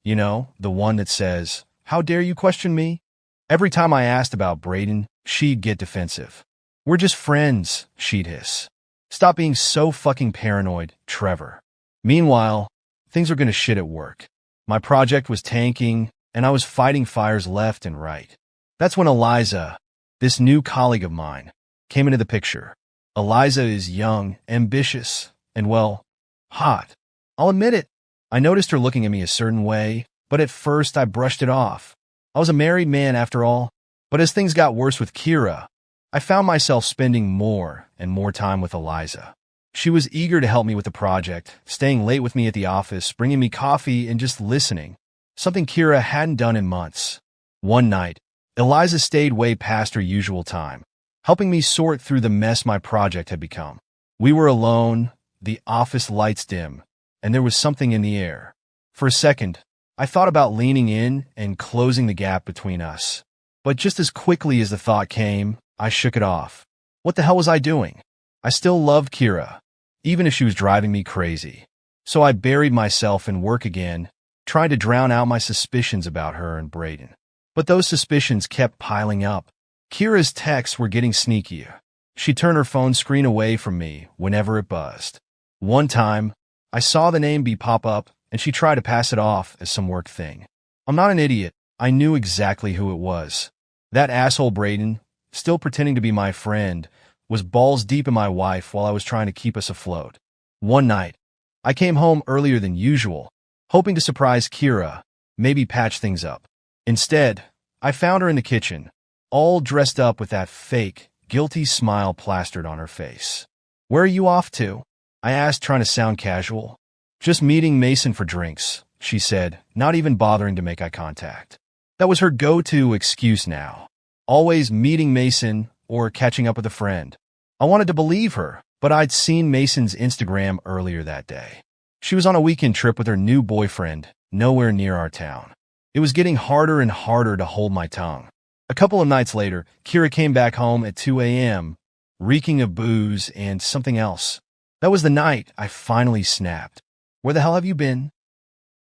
You know, the one that says, "How dare you question me?" Every time I asked about Braden, she'd get defensive. "We're just friends," she'd hiss. "Stop being so fucking paranoid, Trevor." Meanwhile, things were gonna shit at work. My project was tanking, and I was fighting fires left and right. That's when Eliza, this new colleague of mine, came into the picture. Eliza is young, ambitious, and well, hot. I'll admit it. I noticed her looking at me a certain way, but at first I brushed it off. I was a married man after all, but as things got worse with Kira, I found myself spending more and more time with Eliza. She was eager to help me with the project, staying late with me at the office, bringing me coffee, and just listening. Something Kira hadn't done in months. One night, Eliza stayed way past her usual time, helping me sort through the mess my project had become. We were alone, the office lights dim, and there was something in the air. For a second, I thought about leaning in and closing the gap between us. But just as quickly as the thought came, I shook it off. What the hell was I doing? I still loved Kira, even if she was driving me crazy. So I buried myself in work again, trying to drown out my suspicions about her and Braden. But those suspicions kept piling up. Kira's texts were getting sneakier. She'd turn her phone screen away from me whenever it buzzed. One time, I saw the name pop up, and she tried to pass it off as some work thing. I'm not an idiot. I knew exactly who it was. That asshole Braden, still pretending to be my friend, was balls deep in my wife while I was trying to keep us afloat. One night, I came home earlier than usual, hoping to surprise Kira, maybe patch things up. Instead, I found her in the kitchen, all dressed up with that fake, guilty smile plastered on her face. "Where are you off to?" I asked, trying to sound casual. "Just meeting Mason for drinks," she said, not even bothering to make eye contact. That was her go-to excuse now. Always meeting Mason or catching up with a friend. I wanted to believe her, but I'd seen Mason's Instagram earlier that day. She was on a weekend trip with her new boyfriend, nowhere near our town. It was getting harder and harder to hold my tongue. A couple of nights later, Kira came back home at 2 a.m., reeking of booze and something else. That was the night I finally snapped. "Where the hell have you been?"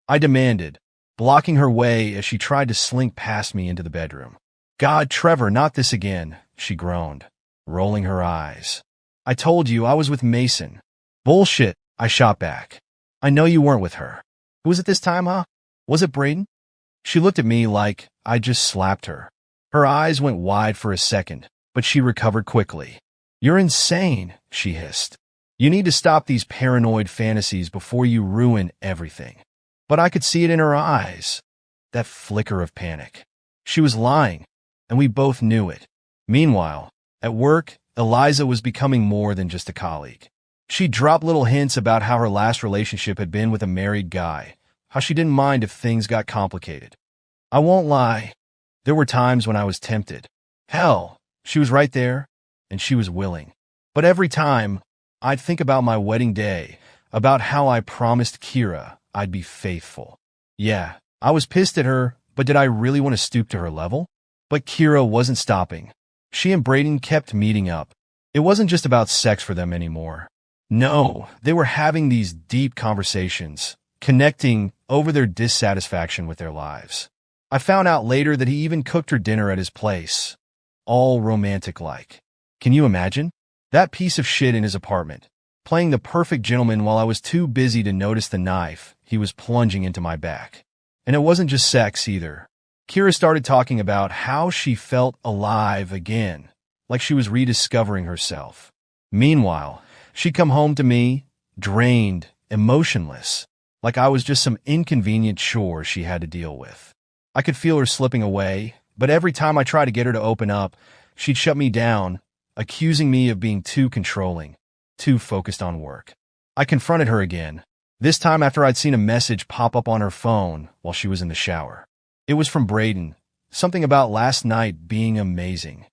I demanded, blocking her way as she tried to slink past me into the bedroom. "God, Trevor, not this again," she groaned, rolling her eyes. "I told you I was with Mason." "Bullshit," I shot back. "I know you weren't with her. Who was it this time, huh? Was it Braden?" She looked at me like I just slapped her. Her eyes went wide for a second, but she recovered quickly. "You're insane," she hissed. "You need to stop these paranoid fantasies before you ruin everything." But I could see it in her eyes, that flicker of panic. She was lying, and we both knew it. Meanwhile, at work, Eliza was becoming more than just a colleague. She dropped little hints about how her last relationship had been with a married guy, how she didn't mind if things got complicated. I won't lie, there were times when I was tempted. Hell, she was right there, and she was willing. But every time, I'd think about my wedding day, about how I promised Kira I'd be faithful. Yeah, I was pissed at her, but did I really want to stoop to her level? But Kira wasn't stopping. She and Braden kept meeting up. It wasn't just about sex for them anymore. No, they were having these deep conversations, connecting over their dissatisfaction with their lives. I found out later that he even cooked her dinner at his place, all romantic-like. Can you imagine? That piece of shit in his apartment, playing the perfect gentleman while I was too busy to notice the knife he was plunging into my back. And it wasn't just sex either. Kira started talking about how she felt alive again, like she was rediscovering herself. Meanwhile, she'd come home to me, drained, emotionless, like I was just some inconvenient chore she had to deal with. I could feel her slipping away, but every time I tried to get her to open up, she'd shut me down, accusing me of being too controlling, too focused on work. I confronted her again, this time after I'd seen a message pop up on her phone while she was in the shower. It was from Braden, something about last night being amazing.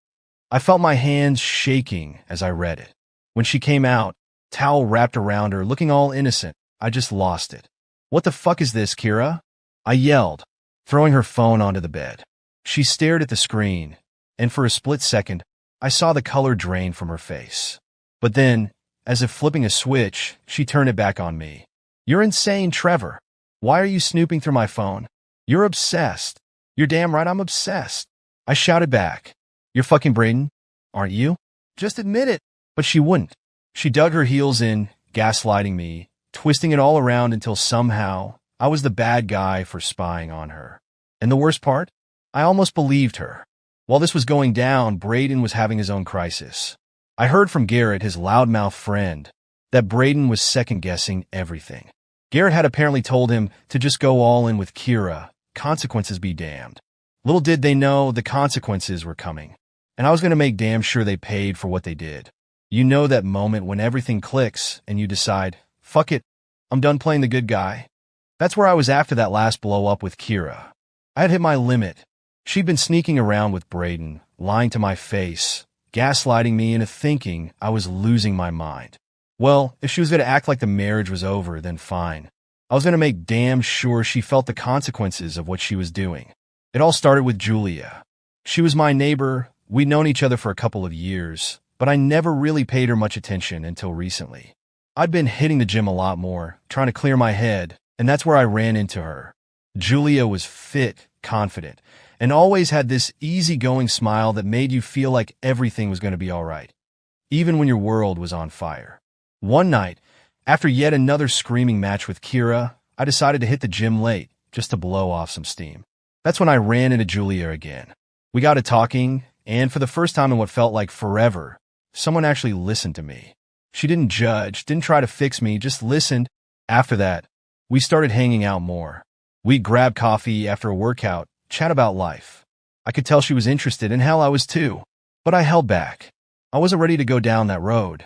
I felt my hands shaking as I read it. When she came out, towel wrapped around her, looking all innocent, I just lost it. "What the fuck is this, Kira?" I yelled, throwing her phone onto the bed. She stared at the screen, and for a split second, I saw the color drain from her face. But then, as if flipping a switch, she turned it back on me. "You're insane, Trevor. Why are you snooping through my phone? You're obsessed." "You're damn right I'm obsessed," I shouted back. "You're fucking Braden, aren't you? Just admit it." But she wouldn't. She dug her heels in, gaslighting me, twisting it all around until somehow I was the bad guy for spying on her. And the worst part? I almost believed her. While this was going down, Braden was having his own crisis. I heard from Garrett, his loudmouth friend, that Braden was second-guessing everything. Garrett had apparently told him to just go all in with Kira, consequences be damned. Little did they know the consequences were coming, and I was going to make damn sure they paid for what they did. You know that moment when everything clicks and you decide, fuck it, I'm done playing the good guy. That's where I was after that last blow-up with Kira. I had hit my limit. She'd been sneaking around with Braden, lying to my face, gaslighting me into thinking I was losing my mind. Well, if she was going to act like the marriage was over, then fine. I was going to make damn sure she felt the consequences of what she was doing. It all started with Julia. She was my neighbor. We'd known each other for a couple of years, but I never really paid her much attention until recently. I'd been hitting the gym a lot more, trying to clear my head, and that's where I ran into her. Julia was fit, confident, and always had this easygoing smile that made you feel like everything was going to be all right, even when your world was on fire. One night, After yet another screaming match with Kira, I decided to hit the gym late, just to blow off some steam. That's when I ran into Julia again. We got to talking, and for the first time in what felt like forever, someone actually listened to me. She didn't judge, didn't try to fix me, just listened. After that, we started hanging out more. We'd grab coffee after a workout, chat about life. I could tell she was interested, and hell, I was too. But I held back. I wasn't ready to go down that road.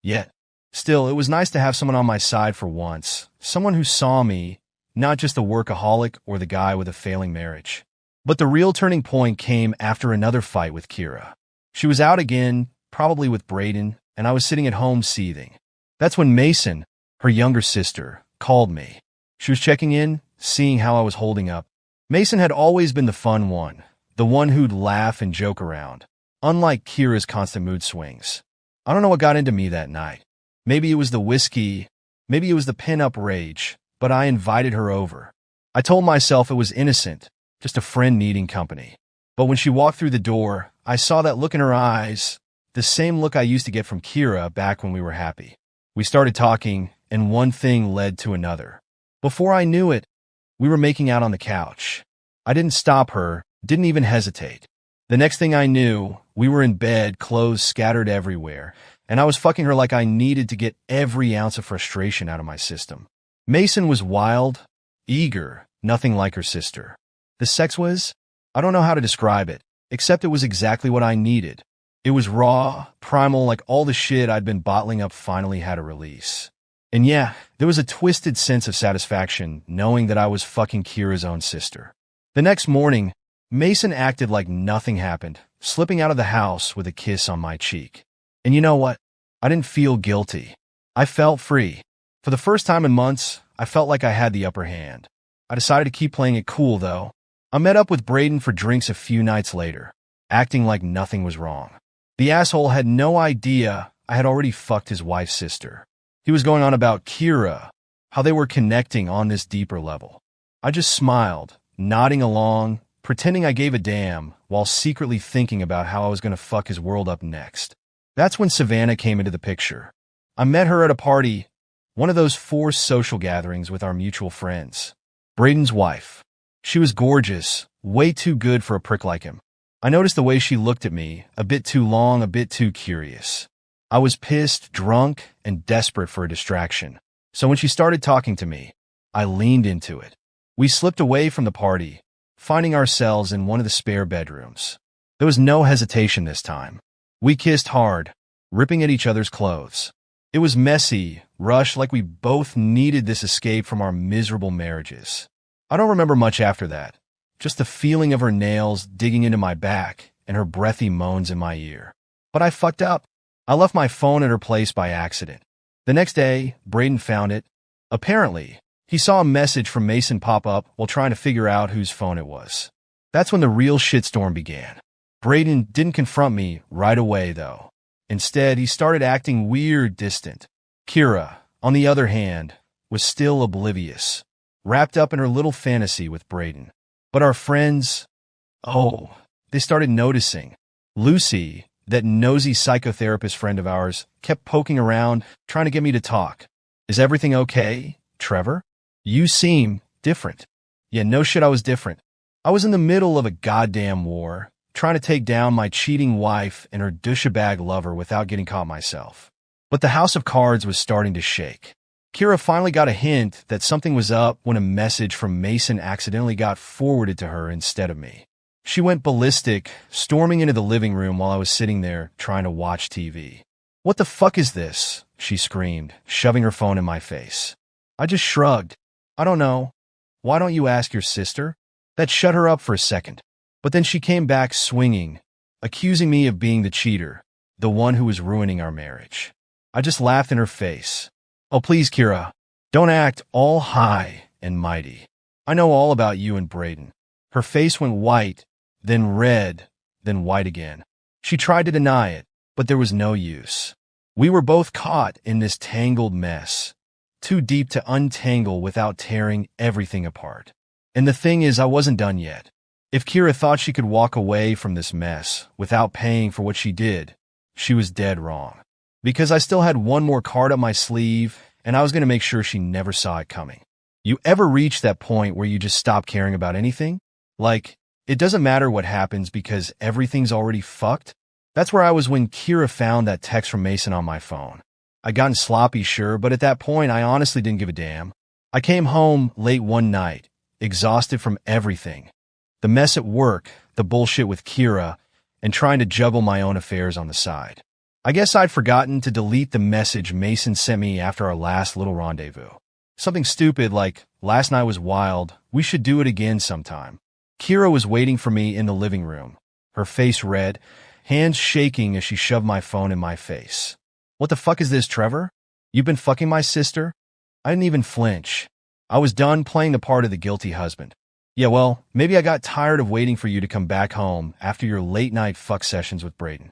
Yet. Still, it was nice to have someone on my side for once. Someone who saw me, not just the workaholic or the guy with a failing marriage. But the real turning point came after another fight with Kira. She was out again, probably with Braden, and I was sitting at home seething. That's when Mason, her younger sister, called me. She was checking in, seeing how I was holding up. Mason had always been the fun one, the one who'd laugh and joke around, unlike Kira's constant mood swings. I don't know what got into me that night. Maybe it was the whiskey, maybe it was the pin-up rage, but I invited her over. I told myself it was innocent, just a friend needing company. But when she walked through the door, I saw that look in her eyes, the same look I used to get from Kira back when we were happy. We started talking, and one thing led to another. Before I knew it, we were making out on the couch. I didn't stop her, didn't even hesitate. The next thing I knew, we were in bed, clothes scattered everywhere, and I was fucking her like I needed to get every ounce of frustration out of my system. Mason was wild, eager, nothing like her sister. The sex was, I don't know how to describe it, except it was exactly what I needed. It was raw, primal, like all the shit I'd been bottling up finally had a release. And yeah, there was a twisted sense of satisfaction knowing that I was fucking Kira's own sister. The next morning, Mason acted like nothing happened, slipping out of the house with a kiss on my cheek. And you know what? I didn't feel guilty. I felt free. For the first time in months, I felt like I had the upper hand. I decided to keep playing it cool, though. I met up with Braden for drinks a few nights later, acting like nothing was wrong. The asshole had no idea I had already fucked his wife's sister. He was going on about Kira, how they were connecting on this deeper level. I just smiled, nodding along, pretending I gave a damn, while secretly thinking about how I was going to fuck his world up next. That's when Savannah came into the picture. I met her at a party, one of those forced social gatherings with our mutual friends. Braden's wife. She was gorgeous, way too good for a prick like him. I noticed the way she looked at me, a bit too long, a bit too curious. I was pissed, drunk, and desperate for a distraction. So when she started talking to me, I leaned into it. We slipped away from the party, finding ourselves in one of the spare bedrooms. There was no hesitation this time. We kissed hard, ripping at each other's clothes. It was messy, rushed, like we both needed this escape from our miserable marriages. I don't remember much after that, just the feeling of her nails digging into my back and her breathy moans in my ear. But I fucked up. I left my phone at her place by accident. The next day, Braden found it. Apparently, he saw a message from Mason pop up while trying to figure out whose phone it was. That's when the real shitstorm began. Braden didn't confront me right away, though. Instead, he started acting weird, distant. Kira, on the other hand, was still oblivious, wrapped up in her little fantasy with Braden. But our friends, they started noticing. Lucy, that nosy psychotherapist friend of ours, kept poking around, trying to get me to talk. Is everything okay, Trevor? You seem different. Yeah, no shit, I was different. I was in the middle of a goddamn war, trying to take down my cheating wife and her douchebag lover without getting caught myself. But the house of cards was starting to shake. Kira finally got a hint that something was up when a message from Mason accidentally got forwarded to her instead of me. She went ballistic, storming into the living room while I was sitting there trying to watch TV. "What the fuck is this?" she screamed, shoving her phone in my face. I just shrugged. "I don't know. Why don't you ask your sister?" That shut her up for a second. But then she came back swinging, accusing me of being the cheater, the one who was ruining our marriage. I just laughed in her face. "Oh, please, Kira, don't act all high and mighty. I know all about you and Braden." Her face went white, then red, then white again. She tried to deny it, but there was no use. We were both caught in this tangled mess, too deep to untangle without tearing everything apart. And the thing is, I wasn't done yet. If Kira thought she could walk away from this mess without paying for what she did, she was dead wrong. Because I still had one more card up my sleeve, and I was going to make sure she never saw it coming. You ever reach that point where you just stop caring about anything? Like, it doesn't matter what happens because everything's already fucked? That's where I was when Kira found that text from Mason on my phone. I'd gotten sloppy, sure, but at that point, I honestly didn't give a damn. I came home late one night, exhausted from everything. The mess at work, the bullshit with Kira, and trying to juggle my own affairs on the side. I guess I'd forgotten to delete the message Mason sent me after our last little rendezvous. Something stupid like, "Last night was wild, we should do it again sometime." Kira was waiting for me in the living room, her face red, hands shaking as she shoved my phone in my face. "What the fuck is this, Trevor? You've been fucking my sister?" I didn't even flinch. I was done playing the part of the guilty husband. "Yeah, well, maybe I got tired of waiting for you to come back home after your late-night fuck sessions with Braden."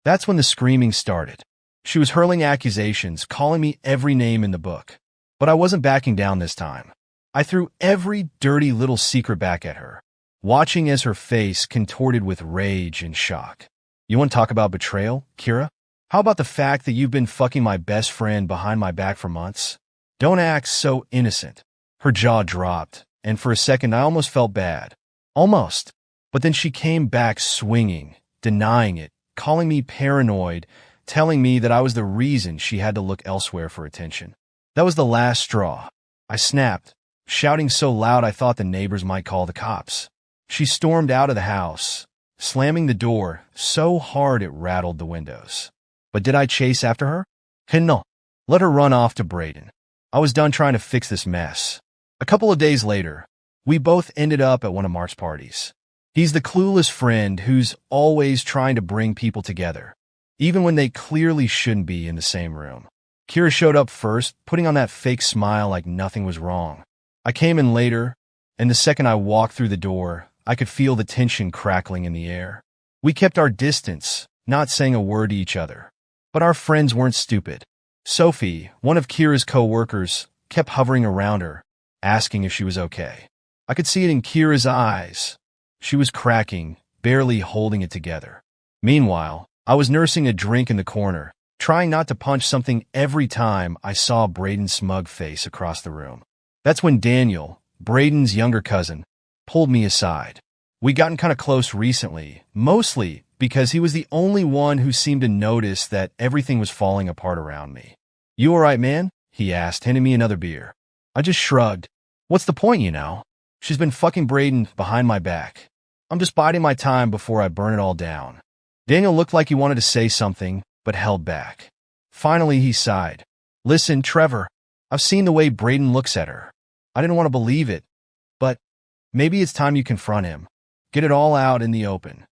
That's when the screaming started. She was hurling accusations, calling me every name in the book. But I wasn't backing down this time. I threw every dirty little secret back at her, watching as her face contorted with rage and shock. "You want to talk about betrayal, Kira? How about the fact that you've been fucking my best friend behind my back for months? Don't act so innocent." Her jaw dropped, and for a second I almost felt bad. Almost. But then she came back swinging, denying it, calling me paranoid, telling me that I was the reason she had to look elsewhere for attention. That was the last straw. I snapped, shouting so loud I thought the neighbors might call the cops. She stormed out of the house, slamming the door so hard it rattled the windows. But did I chase after her? No. Let her run off to Braden. I was done trying to fix this mess. A couple of days later, we both ended up at one of Mark's parties. He's the clueless friend who's always trying to bring people together, even when they clearly shouldn't be in the same room. Kira showed up first, putting on that fake smile like nothing was wrong. I came in later, and the second I walked through the door, I could feel the tension crackling in the air. We kept our distance, not saying a word to each other. But our friends weren't stupid. Sophie, one of Kira's co-workers, kept hovering around her, asking if she was okay. I could see it in Kira's eyes. She was cracking, barely holding it together. Meanwhile, I was nursing a drink in the corner, trying not to punch something every time I saw Braden's smug face across the room. That's when Daniel, Braden's younger cousin, pulled me aside. We'd gotten kind of close recently, mostly because he was the only one who seemed to notice that everything was falling apart around me. "You all right, man?" he asked, handing me another beer. I just shrugged. "What's the point, you know? She's been fucking Braden behind my back. I'm just biding my time before I burn it all down." Daniel looked like he wanted to say something, but held back. Finally, he sighed. "Listen, Trevor, I've seen the way Braden looks at her. I didn't want to believe it, but maybe it's time you confront him. Get it all out in the open."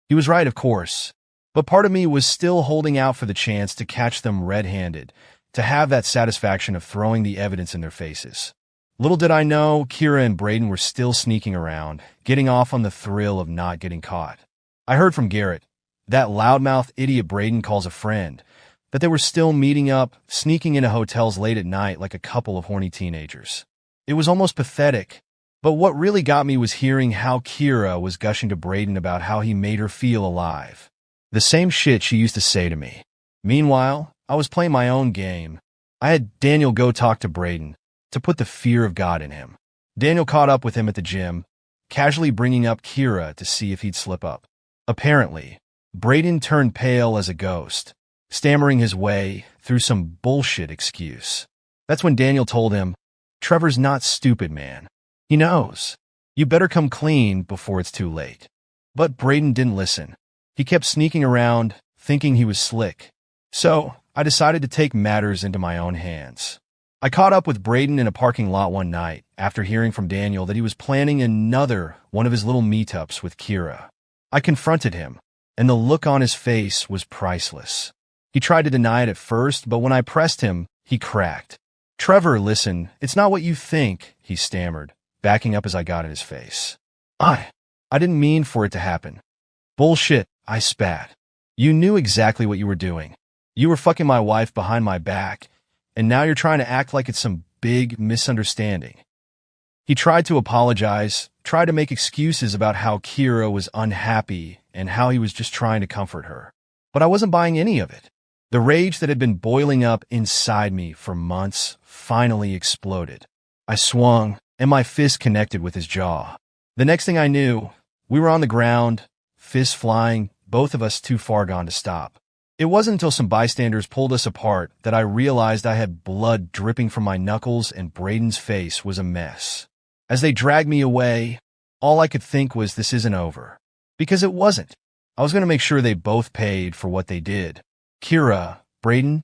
He was right, of course, but part of me was still holding out for the chance to catch them red-handed, to have that satisfaction of throwing the evidence in their faces. Little did I know, Kira and Braden were still sneaking around, getting off on the thrill of not getting caught. I heard from Garrett, that loudmouth idiot Braden calls a friend, that they were still meeting up, sneaking into hotels late at night like a couple of horny teenagers. It was almost pathetic, but what really got me was hearing how Kira was gushing to Braden about how he made her feel alive. The same shit she used to say to me. Meanwhile, I was playing my own game. I had Daniel go talk to Braden, to put the fear of God in him. Daniel caught up with him at the gym, casually bringing up Kira to see if he'd slip up. Apparently, Braden turned pale as a ghost, stammering his way through some bullshit excuse. That's when Daniel told him, "Trevor's not stupid, man. He knows. You better come clean before it's too late." But Braden didn't listen. He kept sneaking around, thinking he was slick. So, I decided to take matters into my own hands. I caught up with Braden in a parking lot one night after hearing from Daniel that he was planning another one of his little meetups with Kira. I confronted him, and the look on his face was priceless. He tried to deny it at first, but when I pressed him, he cracked. "Trevor, listen, it's not what you think," he stammered, backing up as I got in his face. I didn't mean for it to happen." "Bullshit," I spat. "You knew exactly what you were doing. You were fucking my wife behind my back, and now you're trying to act like it's some big misunderstanding." He tried to apologize, tried to make excuses about how Kira was unhappy and how he was just trying to comfort her. But I wasn't buying any of it. The rage that had been boiling up inside me for months finally exploded. I swung, and my fist connected with his jaw. The next thing I knew, we were on the ground, fists flying, both of us too far gone to stop. It wasn't until some bystanders pulled us apart that I realized I had blood dripping from my knuckles and Braden's face was a mess. As they dragged me away, all I could think was this isn't over. Because it wasn't. I was going to make sure they both paid for what they did. Kira, Braden,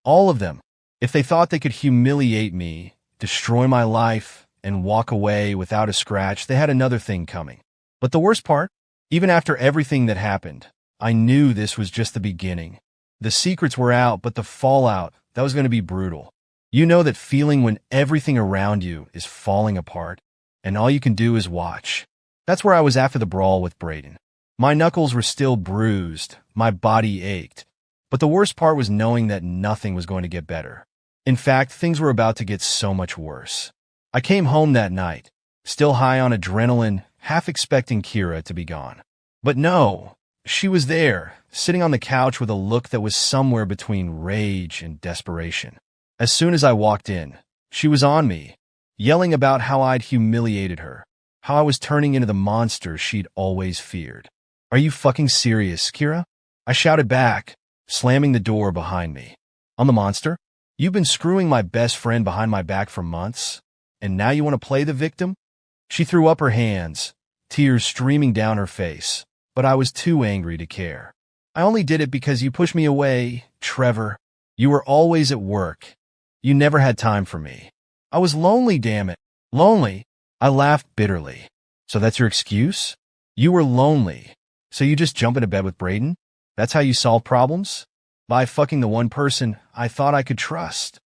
all of them. If they thought they could humiliate me, destroy my life, and walk away without a scratch, they had another thing coming. But the worst part, even after everything that happened, I knew this was just the beginning. The secrets were out, but the fallout, that was going to be brutal. You know that feeling when everything around you is falling apart, and all you can do is watch. That's where I was after the brawl with Braden. My knuckles were still bruised, my body ached, but the worst part was knowing that nothing was going to get better. In fact, things were about to get so much worse. I came home that night, still high on adrenaline, half expecting Kira to be gone. But no, she was there, sitting on the couch with a look that was somewhere between rage and desperation. As soon as I walked in, she was on me, yelling about how I'd humiliated her, how I was turning into the monster she'd always feared. "Are you fucking serious, Kira?" I shouted back, slamming the door behind me. "I'm the monster? You've been screwing my best friend behind my back for months, and now you want to play the victim?" She threw up her hands, tears streaming down her face, but I was too angry to care. "I only did it because you pushed me away, Trevor. You were always at work. You never had time for me. I was lonely, damn it. Lonely." I laughed bitterly. "So that's your excuse? You were lonely, so you just jump into bed with Braden? That's how you solve problems? By fucking the one person I thought I could trust?"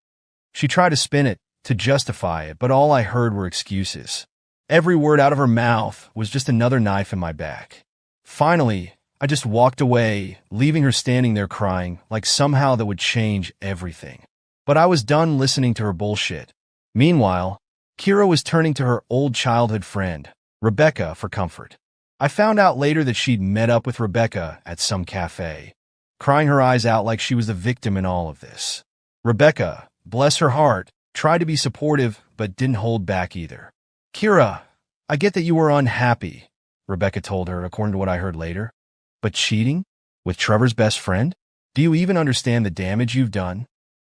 She tried to spin it, to justify it, but all I heard were excuses. Every word out of her mouth was just another knife in my back. Finally, I just walked away, leaving her standing there crying, like somehow that would change everything. But I was done listening to her bullshit. Meanwhile, Kira was turning to her old childhood friend, Rebecca, for comfort. I found out later that she'd met up with Rebecca at some cafe, crying her eyes out like she was the victim in all of this. Rebecca, bless her heart, tried to be supportive, but didn't hold back either. "Kira, I get that you were unhappy," Rebecca told her, according to what I heard later. "But cheating? With Trevor's best friend? Do you even understand the damage you've done?"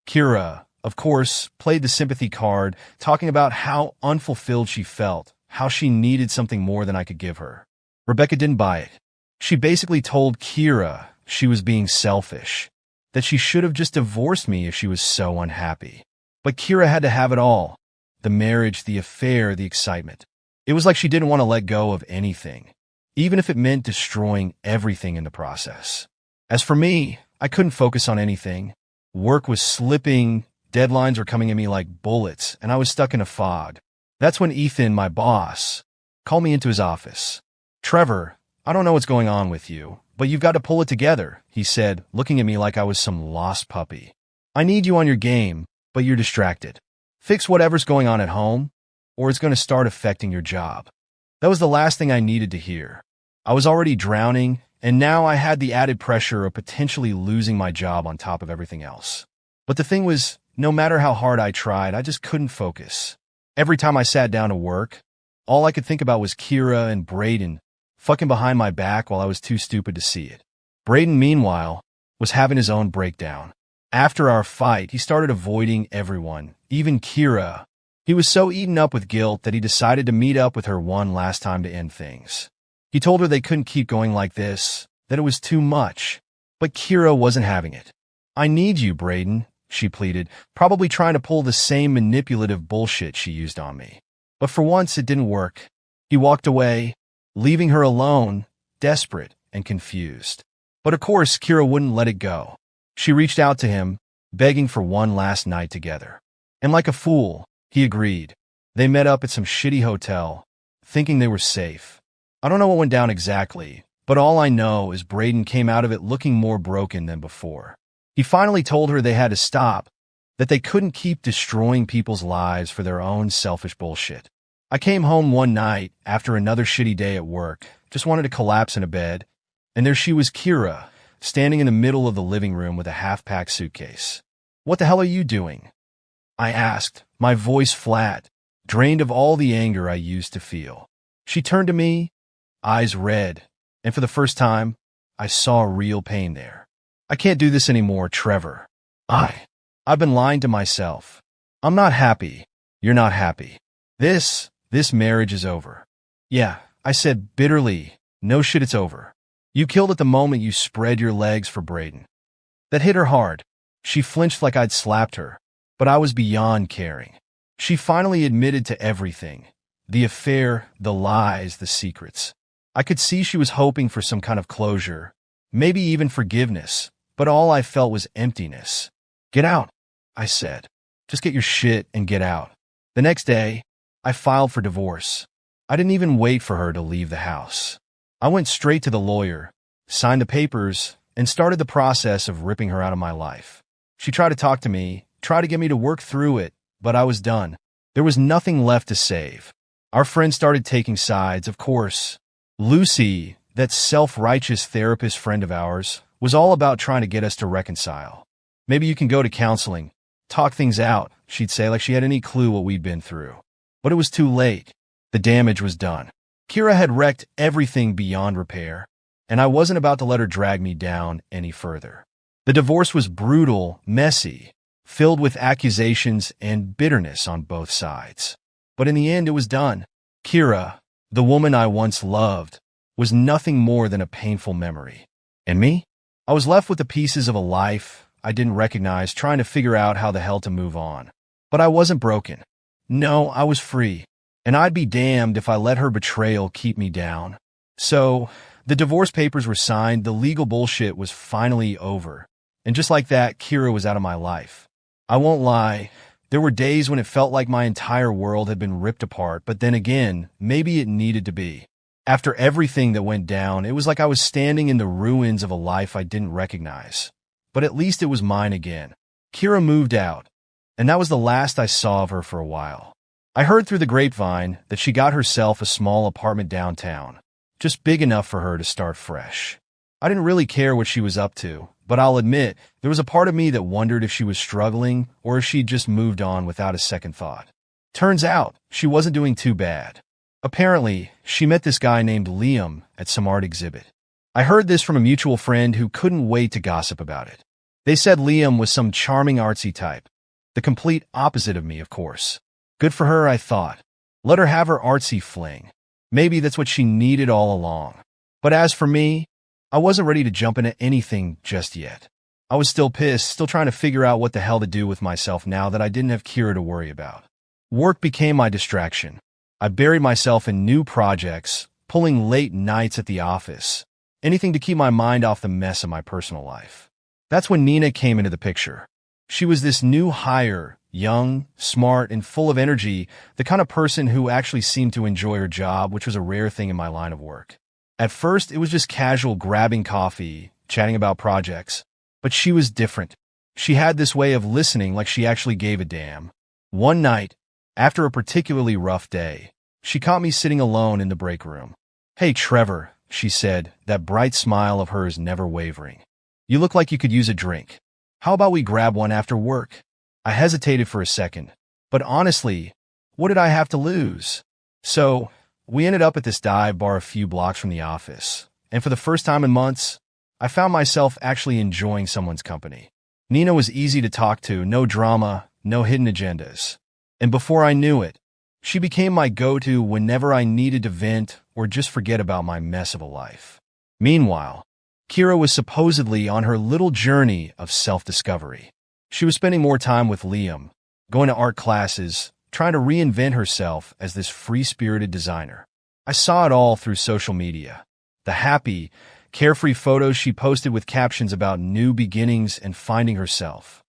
Kira, of course, played the sympathy card, talking about how unfulfilled she felt, how she needed something more than I could give her. Rebecca didn't buy it. She basically told Kira she was being selfish, that she should have just divorced me if she was so unhappy. But Kira had to have it all. The marriage, the affair, the excitement. It was like she didn't want to let go of anything, even if it meant destroying everything in the process. As for me, I couldn't focus on anything. Work was slipping, deadlines were coming at me like bullets, and I was stuck in a fog. That's when Ethan, my boss, called me into his office. "Trevor, I don't know what's going on with you, but you've got to pull it together," he said, looking at me like I was some lost puppy. "I need you on your game, but you're distracted. Fix whatever's going on at home, or it's going to start affecting your job." That was the last thing I needed to hear. I was already drowning, and now I had the added pressure of potentially losing my job on top of everything else. But the thing was, no matter how hard I tried, I just couldn't focus. Every time I sat down to work, all I could think about was Kira and Braden fucking behind my back while I was too stupid to see it. Braden, meanwhile, was having his own breakdown. After our fight, he started avoiding everyone, even Kira. He was so eaten up with guilt that he decided to meet up with her one last time to end things. He told her they couldn't keep going like this, that it was too much. But Kira wasn't having it. "I need you, Braden," she pleaded, probably trying to pull the same manipulative bullshit she used on me. But for once, it didn't work. He walked away, leaving her alone, desperate and confused. But of course, Kira wouldn't let it go. She reached out to him, begging for one last night together. And like a fool, he agreed. They met up at some shitty hotel, thinking they were safe. I don't know what went down exactly, but all I know is Braden came out of it looking more broken than before. He finally told her they had to stop, that they couldn't keep destroying people's lives for their own selfish bullshit. I came home one night after another shitty day at work, just wanted to collapse in a bed, and there she was, Kira, standing in the middle of the living room with a half-packed suitcase. "What the hell are you doing?" I asked, my voice flat, drained of all the anger I used to feel. She turned to me, eyes red, and for the first time, I saw real pain there. "I can't do this anymore, Trevor. I've been lying to myself. I'm not happy. You're not happy. This marriage is over." "Yeah," I said bitterly. "No shit, it's over. You killed at the moment you spread your legs for Braden." That hit her hard. She flinched like I'd slapped her, but I was beyond caring. She finally admitted to everything. The affair, the lies, the secrets. I could see she was hoping for some kind of closure, maybe even forgiveness, but all I felt was emptiness. "Get out," I said. "Just get your shit and get out." The next day, I filed for divorce. I didn't even wait for her to leave the house. I went straight to the lawyer, signed the papers, and started the process of ripping her out of my life. She tried to talk to me, tried to get me to work through it, but I was done. There was nothing left to save. Our friends started taking sides, of course. Lucy, that self-righteous therapist friend of ours, was all about trying to get us to reconcile. "Maybe you can go to counseling, talk things out," she'd say, like she had any clue what we'd been through. But it was too late. The damage was done. Kira had wrecked everything beyond repair, and I wasn't about to let her drag me down any further. The divorce was brutal, messy, filled with accusations and bitterness on both sides. But in the end, it was done. Kira, the woman I once loved, was nothing more than a painful memory. And me? I was left with the pieces of a life I didn't recognize, trying to figure out how the hell to move on. But I wasn't broken. No, I was free. And I'd be damned if I let her betrayal keep me down. So, the divorce papers were signed, the legal bullshit was finally over. And just like that, Kira was out of my life. I won't lie, there were days when it felt like my entire world had been ripped apart, but then again, maybe it needed to be. After everything that went down, it was like I was standing in the ruins of a life I didn't recognize. But at least it was mine again. Kira moved out, and that was the last I saw of her for a while. I heard through the grapevine that she got herself a small apartment downtown, just big enough for her to start fresh. I didn't really care what she was up to, but I'll admit, there was a part of me that wondered if she was struggling or if she'd just moved on without a second thought. Turns out, she wasn't doing too bad. Apparently, she met this guy named Liam at some art exhibit. I heard this from a mutual friend who couldn't wait to gossip about it. They said Liam was some charming artsy type. The complete opposite of me, of course. Good for her, I thought. Let her have her artsy fling. Maybe that's what she needed all along. But as for me, I wasn't ready to jump into anything just yet. I was still pissed, still trying to figure out what the hell to do with myself now that I didn't have Kira to worry about. Work became my distraction. I buried myself in new projects, pulling late nights at the office. Anything to keep my mind off the mess of my personal life. That's when Nina came into the picture. She was this new hire, young, smart, and full of energy, the kind of person who actually seemed to enjoy her job, which was a rare thing in my line of work. At first, it was just casual grabbing coffee, chatting about projects. But she was different. She had this way of listening like she actually gave a damn. One night, after a particularly rough day, she caught me sitting alone in the break room. "Hey, Trevor," she said, that bright smile of hers never wavering. "You look like you could use a drink. How about we grab one after work?" I hesitated for a second, but honestly, what did I have to lose? So, we ended up at this dive bar a few blocks from the office, and for the first time in months, I found myself actually enjoying someone's company. Nina was easy to talk to, no drama, no hidden agendas. And before I knew it, she became my go-to whenever I needed to vent or just forget about my mess of a life. Meanwhile, Kira was supposedly on her little journey of self-discovery. She was spending more time with Liam, going to art classes, trying to reinvent herself as this free-spirited designer. I saw it all through social media. The happy, carefree photos she posted with captions about new beginnings and finding herself.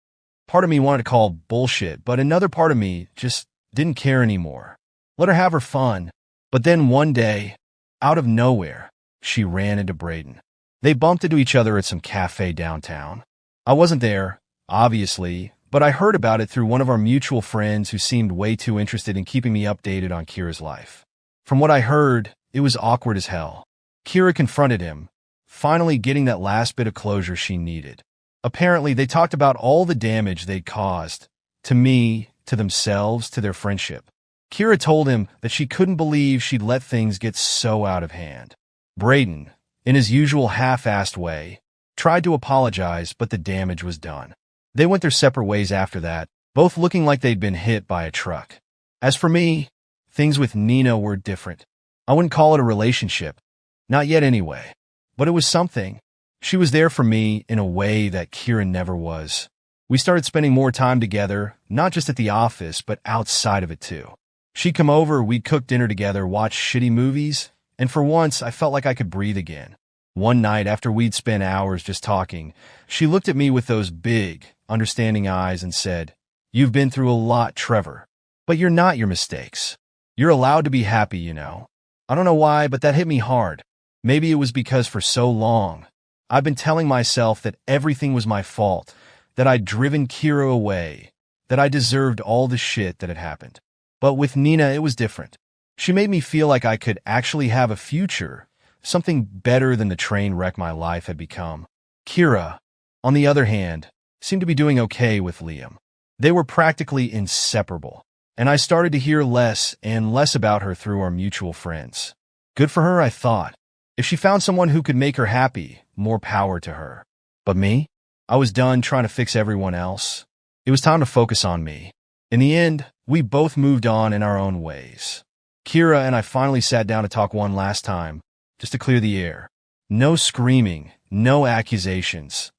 Part of me wanted to call bullshit, but another part of me just didn't care anymore. Let her have her fun. But then one day, out of nowhere, she ran into Braden. They bumped into each other at some cafe downtown. I wasn't there, obviously, but I heard about it through one of our mutual friends who seemed way too interested in keeping me updated on Kira's life. From what I heard, it was awkward as hell. Kira confronted him, finally getting that last bit of closure she needed. Apparently, they talked about all the damage they'd caused to me, to themselves, to their friendship. Kira told him that she couldn't believe she'd let things get so out of hand. Braden, in his usual half-assed way, tried to apologize, but the damage was done. They went their separate ways after that, both looking like they'd been hit by a truck. As for me, things with Nina were different. I wouldn't call it a relationship. Not yet anyway. But it was something. She was there for me in a way that Kira never was. We started spending more time together, not just at the office, but outside of it too. She'd come over, we'd cook dinner together, watch shitty movies, and for once, I felt like I could breathe again. One night, after we'd spent hours just talking, she looked at me with those big, understanding eyes and said, "You've been through a lot, Trevor. But you're not your mistakes. You're allowed to be happy, you know." I don't know why, but that hit me hard. Maybe it was because for so long, I've been telling myself that everything was my fault, that I'd driven Kira away, that I deserved all the shit that had happened. But with Nina, it was different. She made me feel like I could actually have a future, something better than the train wreck my life had become. Kira, on the other hand, seemed to be doing okay with Liam. They were practically inseparable, and I started to hear less and less about her through our mutual friends. Good for her, I thought. If she found someone who could make her happy, more power to her. But me? I was done trying to fix everyone else. It was time to focus on me. In the end, we both moved on in our own ways. Kira and I finally sat down to talk one last time, just to clear the air. No screaming, no accusations.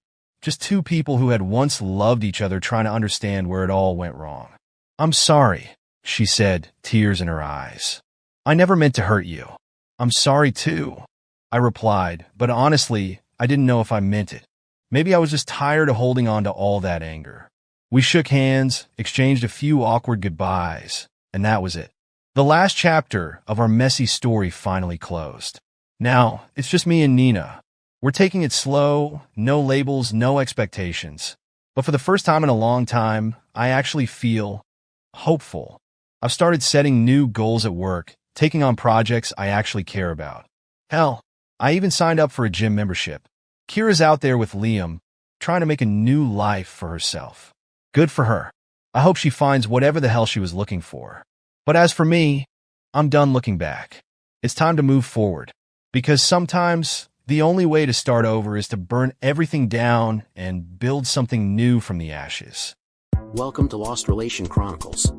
Just two people who had once loved each other trying to understand where it all went wrong. "I'm sorry," she said, tears in her eyes. "I never meant to hurt you." "I'm sorry too," I replied, but honestly, I didn't know if I meant it. Maybe I was just tired of holding on to all that anger. We shook hands, exchanged a few awkward goodbyes, and that was it. The last chapter of our messy story finally closed. Now, it's just me and Nina. We're taking it slow, no labels, no expectations. But for the first time in a long time, I actually feel hopeful. I've started setting new goals at work, taking on projects I actually care about. Hell, I even signed up for a gym membership. Kira's out there with Liam, trying to make a new life for herself. Good for her. I hope she finds whatever the hell she was looking for. But as for me, I'm done looking back. It's time to move forward. Because sometimes, the only way to start over is to burn everything down and build something new from the ashes. Welcome to Lost Relation Chronicles.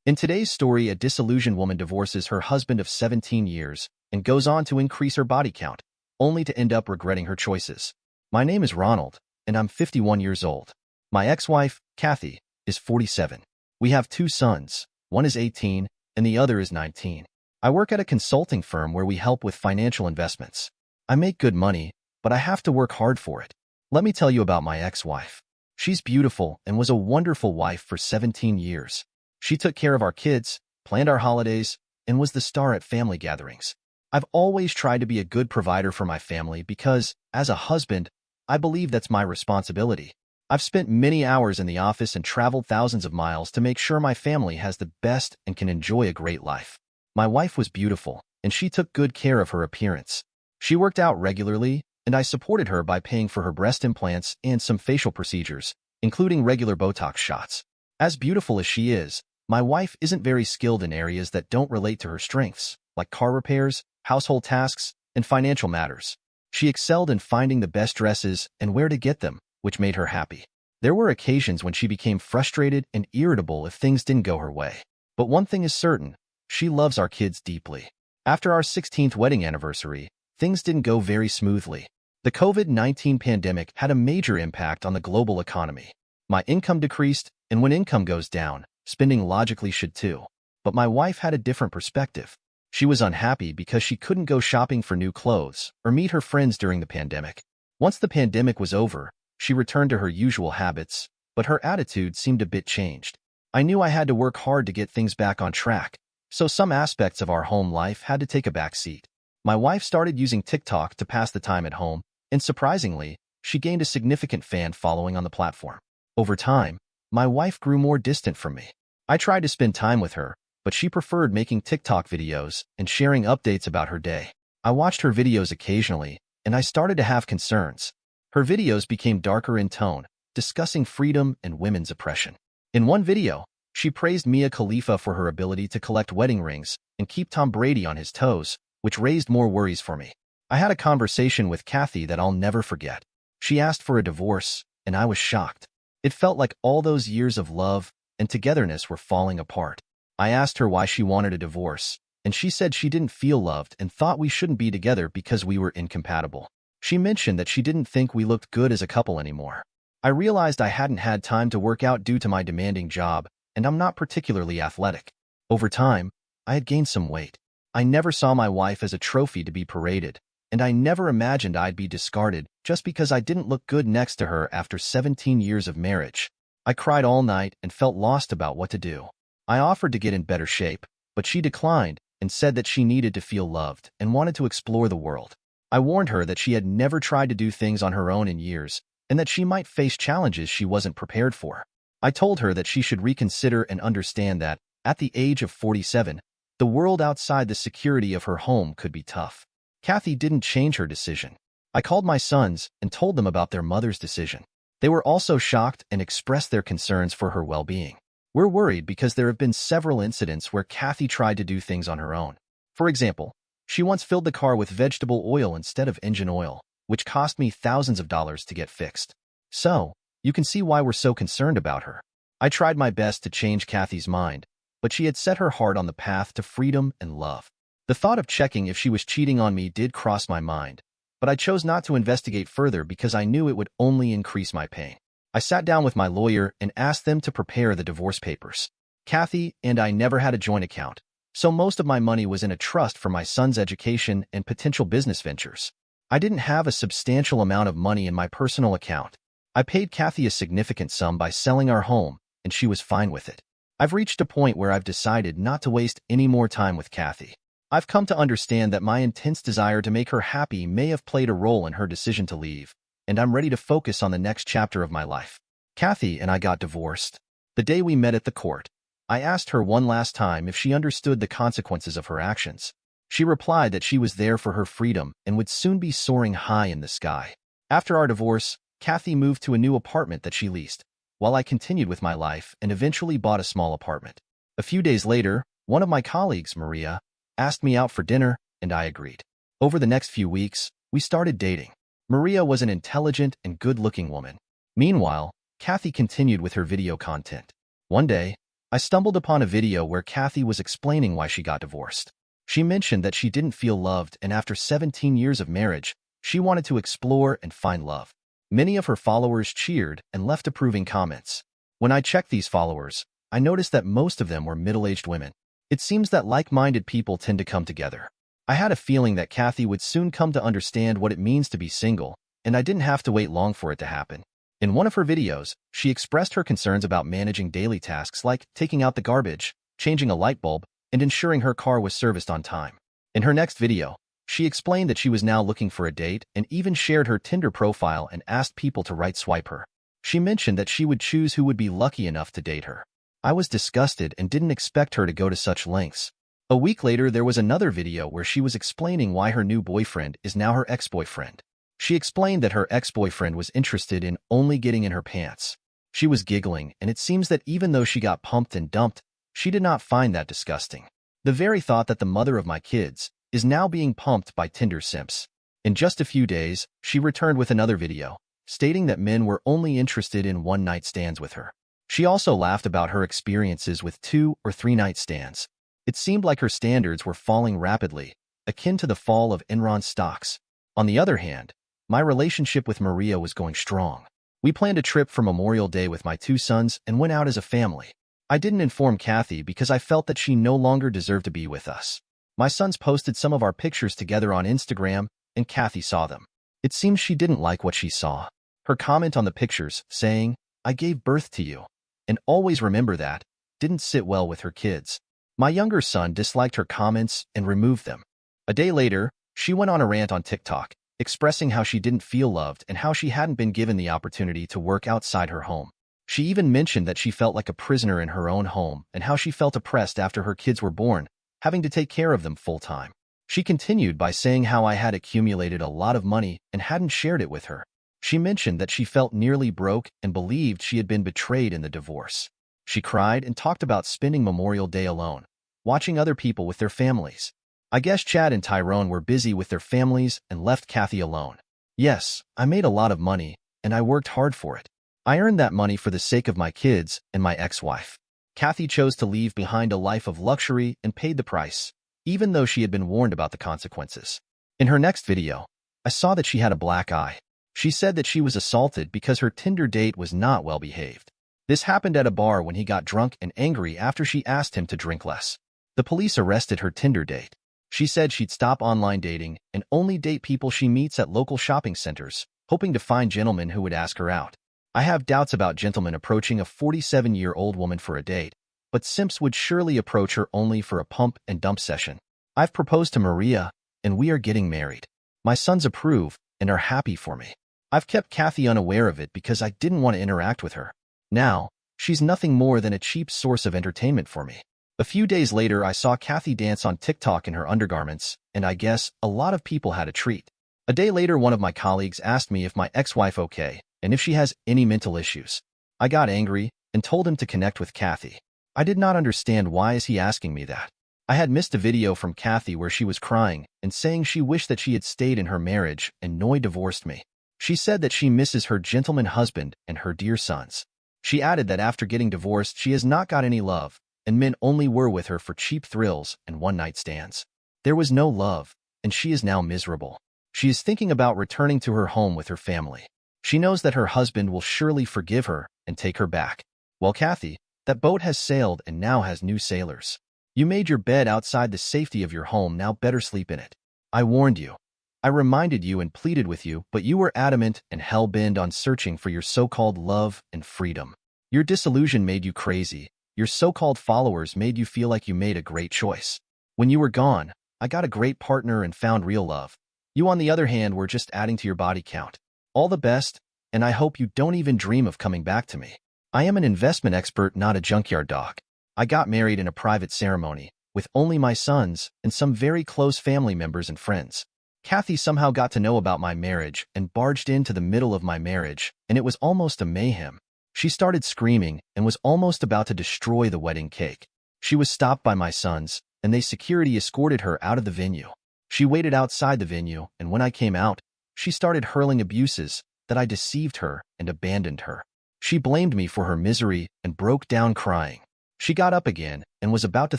In today's story, a disillusioned woman divorces her husband of 17 years and goes on to increase her body count, only to end up regretting her choices. My name is Ronald, and I'm 51 years old. My ex-wife, Kathy, is 47. We have two sons. One is 18, and the other is 19. I work at a consulting firm where we help with financial investments. I make good money, but I have to work hard for it. Let me tell you about my ex-wife. She's beautiful and was a wonderful wife for 17 years. She took care of our kids, planned our holidays, and was the star at family gatherings. I've always tried to be a good provider for my family because, as a husband, I believe that's my responsibility. I've spent many hours in the office and traveled thousands of miles to make sure my family has the best and can enjoy a great life. My wife was beautiful, and she took good care of her appearance. She worked out regularly, and I supported her by paying for her breast implants and some facial procedures, including regular Botox shots. As beautiful as she is, my wife isn't very skilled in areas that don't relate to her strengths, like car repairs, household tasks, and financial matters. She excelled in finding the best dresses and where to get them, which made her happy. There were occasions when she became frustrated and irritable if things didn't go her way. But one thing is certain, she loves our kids deeply. After our 16th wedding anniversary, things didn't go very smoothly. The COVID-19 pandemic had a major impact on the global economy. My income decreased, and when income goes down, spending logically should too. But my wife had a different perspective. She was unhappy because she couldn't go shopping for new clothes or meet her friends during the pandemic. Once the pandemic was over, she returned to her usual habits, but her attitude seemed a bit changed. I knew I had to work hard to get things back on track, so some aspects of our home life had to take a back seat. My wife started using TikTok to pass the time at home, and surprisingly, she gained a significant fan following on the platform. Over time, my wife grew more distant from me. I tried to spend time with her, but she preferred making TikTok videos and sharing updates about her day. I watched her videos occasionally, and I started to have concerns. Her videos became darker in tone, discussing freedom and women's oppression. In one video, she praised Mia Khalifa for her ability to collect wedding rings and keep Tom Brady on his toes, which raised more worries for me. I had a conversation with Kathy that I'll never forget. She asked for a divorce, and I was shocked. It felt like all those years of love and togetherness were falling apart. I asked her why she wanted a divorce, and she said she didn't feel loved and thought we shouldn't be together because we were incompatible. She mentioned that she didn't think we looked good as a couple anymore. I realized I hadn't had time to work out due to my demanding job, and I'm not particularly athletic. Over time, I had gained some weight. I never saw my wife as a trophy to be paraded, and I never imagined I'd be discarded just because I didn't look good next to her after 17 years of marriage. I cried all night and felt lost about what to do. I offered to get in better shape, but she declined and said that she needed to feel loved and wanted to explore the world. I warned her that she had never tried to do things on her own in years and that she might face challenges she wasn't prepared for. I told her that she should reconsider and understand that, at the age of 47, the world outside the security of her home could be tough. Kathy didn't change her decision. I called my sons and told them about their mother's decision. They were also shocked and expressed their concerns for her well-being. We're worried because there have been several incidents where Kathy tried to do things on her own. For example, she once filled the car with vegetable oil instead of engine oil, which cost me thousands of dollars to get fixed. So, you can see why we're so concerned about her. I tried my best to change Kathy's mind, but she had set her heart on the path to freedom and love. The thought of checking if she was cheating on me did cross my mind, but I chose not to investigate further because I knew it would only increase my pain. I sat down with my lawyer and asked them to prepare the divorce papers. Kathy and I never had a joint account, so most of my money was in a trust for my son's education and potential business ventures. I didn't have a substantial amount of money in my personal account. I paid Kathy a significant sum by selling our home, and she was fine with it. I've reached a point where I've decided not to waste any more time with Kathy. I've come to understand that my intense desire to make her happy may have played a role in her decision to leave, and I'm ready to focus on the next chapter of my life. Kathy and I got divorced. The day we met at the court, I asked her one last time if she understood the consequences of her actions. She replied that she was there for her freedom and would soon be soaring high in the sky. After our divorce, Kathy moved to a new apartment that she leased, while I continued with my life and eventually bought a small apartment. A few days later, one of my colleagues, Maria, asked me out for dinner, and I agreed. Over the next few weeks, we started dating. Maria was an intelligent and good-looking woman. Meanwhile, Kathy continued with her video content. One day, I stumbled upon a video where Kathy was explaining why she got divorced. She mentioned that she didn't feel loved, and after 17 years of marriage, she wanted to explore and find love. Many of her followers cheered and left approving comments. When I checked these followers, I noticed that most of them were middle-aged women. It seems that like-minded people tend to come together. I had a feeling that Kathy would soon come to understand what it means to be single, and I didn't have to wait long for it to happen. In one of her videos, she expressed her concerns about managing daily tasks like taking out the garbage, changing a light bulb, and ensuring her car was serviced on time. In her next video, she explained that she was now looking for a date and even shared her Tinder profile and asked people to right-swipe her. She mentioned that she would choose who would be lucky enough to date her. I was disgusted and didn't expect her to go to such lengths. A week later, there was another video where she was explaining why her new boyfriend is now her ex-boyfriend. She explained that her ex-boyfriend was interested in only getting in her pants. She was giggling, and it seems that even though she got pumped and dumped, she did not find that disgusting. The very thought that the mother of my kids is now being pumped by Tinder simps. In just a few days, she returned with another video, stating that men were only interested in one-night stands with her. She also laughed about her experiences with 2 or 3 night stands. It seemed like her standards were falling rapidly, akin to the fall of Enron stocks. On the other hand, my relationship with Maria was going strong. We planned a trip for Memorial Day with my 2 sons and went out as a family. I didn't inform Kathy because I felt that she no longer deserved to be with us. My sons posted some of our pictures together on Instagram, and Kathy saw them. It seems she didn't like what she saw. Her comment on the pictures, saying, "I gave birth to you, and always remember that," didn't sit well with her kids. My younger son disliked her comments and removed them. A day later, she went on a rant on TikTok, expressing how she didn't feel loved and how she hadn't been given the opportunity to work outside her home. She even mentioned that she felt like a prisoner in her own home and how she felt oppressed after her kids were born, having to take care of them full-time. She continued by saying how I had accumulated a lot of money and hadn't shared it with her. She mentioned that she felt nearly broke and believed she had been betrayed in the divorce. She cried and talked about spending Memorial Day alone, watching other people with their families. I guess Chad and Tyrone were busy with their families and left Kathy alone. Yes, I made a lot of money, and I worked hard for it. I earned that money for the sake of my kids and my ex-wife. Kathy chose to leave behind a life of luxury and paid the price, even though she had been warned about the consequences. In her next video, I saw that she had a black eye. She said that she was assaulted because her Tinder date was not well behaved. This happened at a bar when he got drunk and angry after she asked him to drink less. The police arrested her Tinder date. She said she'd stop online dating and only date people she meets at local shopping centers, hoping to find gentlemen who would ask her out. I have doubts about gentlemen approaching a 47-year-old woman for a date, but simps would surely approach her only for a pump and dump session. I've proposed to Maria, and we are getting married. My sons approve and are happy for me. I've kept Kathy unaware of it because I didn't want to interact with her. Now, she's nothing more than a cheap source of entertainment for me. A few days later, I saw Kathy dance on TikTok in her undergarments, and I guess a lot of people had a treat. A day later, one of my colleagues asked me if my ex-wife okay, and if she has any mental issues. I got angry and told him to connect with Kathy. I did not understand why is he asking me that. I had missed a video from Kathy where she was crying and saying she wished that she had stayed in her marriage and Noy divorced me. She said that she misses her gentleman husband and her dear sons. She added that after getting divorced, she has not got any love, and men only were with her for cheap thrills and one-night stands. There was no love, and she is now miserable. She is thinking about returning to her home with her family. She knows that her husband will surely forgive her and take her back. Well, Kathy, that boat has sailed and now has new sailors. You made your bed outside the safety of your home, now better sleep in it. I warned you. I reminded you and pleaded with you, but you were adamant and hell-bent on searching for your so-called love and freedom. Your disillusion made you crazy. Your so-called followers made you feel like you made a great choice. When you were gone, I got a great partner and found real love. You, on the other hand, were just adding to your body count. All the best, and I hope you don't even dream of coming back to me. I am an investment expert, not a junkyard dog. I got married in a private ceremony, with only my sons and some very close family members and friends. Kathy somehow got to know about my marriage and barged into the middle of my marriage, and it was almost a mayhem. She started screaming and was almost about to destroy the wedding cake. She was stopped by my sons, and they security escorted her out of the venue. She waited outside the venue, and when I came out, she started hurling abuses that I deceived her and abandoned her. She blamed me for her misery and broke down crying. She got up again and was about to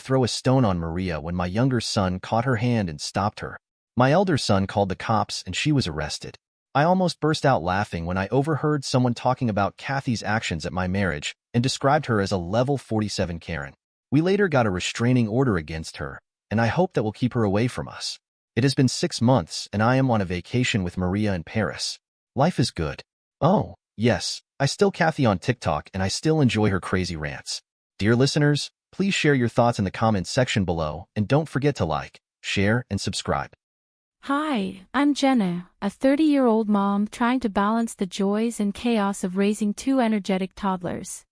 throw a stone on Maria when my younger son caught her hand and stopped her. My elder son called the cops and she was arrested. I almost burst out laughing when I overheard someone talking about Kathy's actions at my marriage and described her as a level 47 Karen. We later got a restraining order against her, and I hope that will keep her away from us. It has been 6 months and I am on a vacation with Maria in Paris. Life is good. Oh, yes, I still Kathy on TikTok and I still enjoy her crazy rants. Dear listeners, please share your thoughts in the comments section below and don't forget to like, share, and subscribe. Hi, I'm Jenna, a 30-year-old mom trying to balance the joys and chaos of raising 2 energetic toddlers.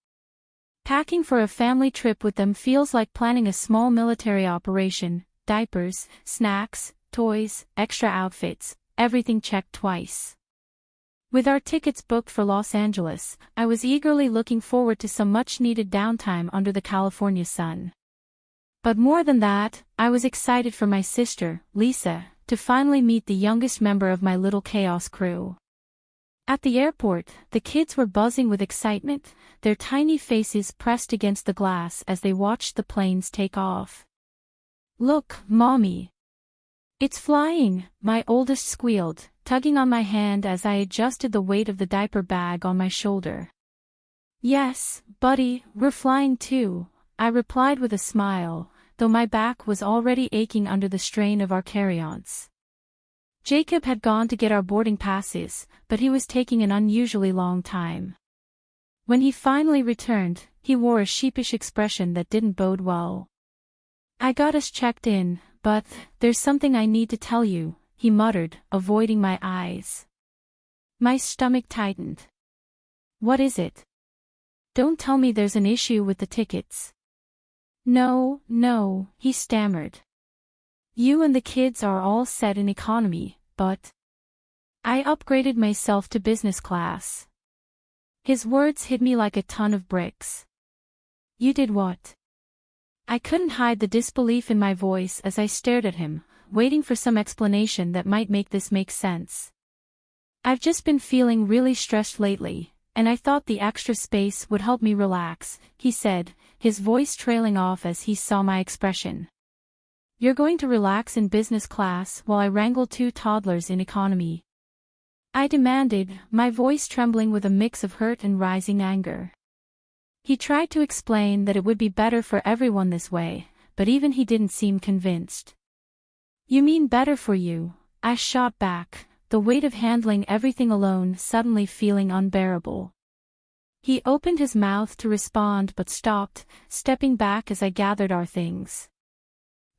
Packing for a family trip with them feels like planning a small military operation: diapers, snacks, toys, extra outfits, everything checked twice. With our tickets booked for Los Angeles, I was eagerly looking forward to some much-needed downtime under the California sun. But more than that, I was excited for my sister, Lisa, to finally meet the youngest member of my little chaos crew. At the airport, the kids were buzzing with excitement, their tiny faces pressed against the glass as they watched the planes take off. "Look, Mommy! It's flying," my oldest squealed, tugging on my hand as I adjusted the weight of the diaper bag on my shoulder. "Yes, buddy, we're flying too," I replied with a smile, though my back was already aching under the strain of our carry-ons. Jacob had gone to get our boarding passes, but he was taking an unusually long time. When he finally returned, he wore a sheepish expression that didn't bode well. "I got us checked in, but there's something I need to tell you," he muttered, avoiding my eyes. My stomach tightened. "What is it? Don't tell me there's an issue with the tickets." No, he stammered. You and the kids are all set in economy, but I upgraded myself to business class. His words hit me like a ton of bricks. You did what? I couldn't hide the disbelief in my voice as I stared at him, waiting for some explanation that might make this make sense. I've just been feeling really stressed lately, and I thought the extra space would help me relax, he said, his voice trailing off as he saw my expression. You're going to relax in business class while I wrangle 2 toddlers in economy? I demanded, my voice trembling with a mix of hurt and rising anger. He tried to explain that it would be better for everyone this way, but even he didn't seem convinced. You mean better for you? I shot back, the weight of handling everything alone suddenly feeling unbearable. He opened his mouth to respond but stopped, stepping back as I gathered our things.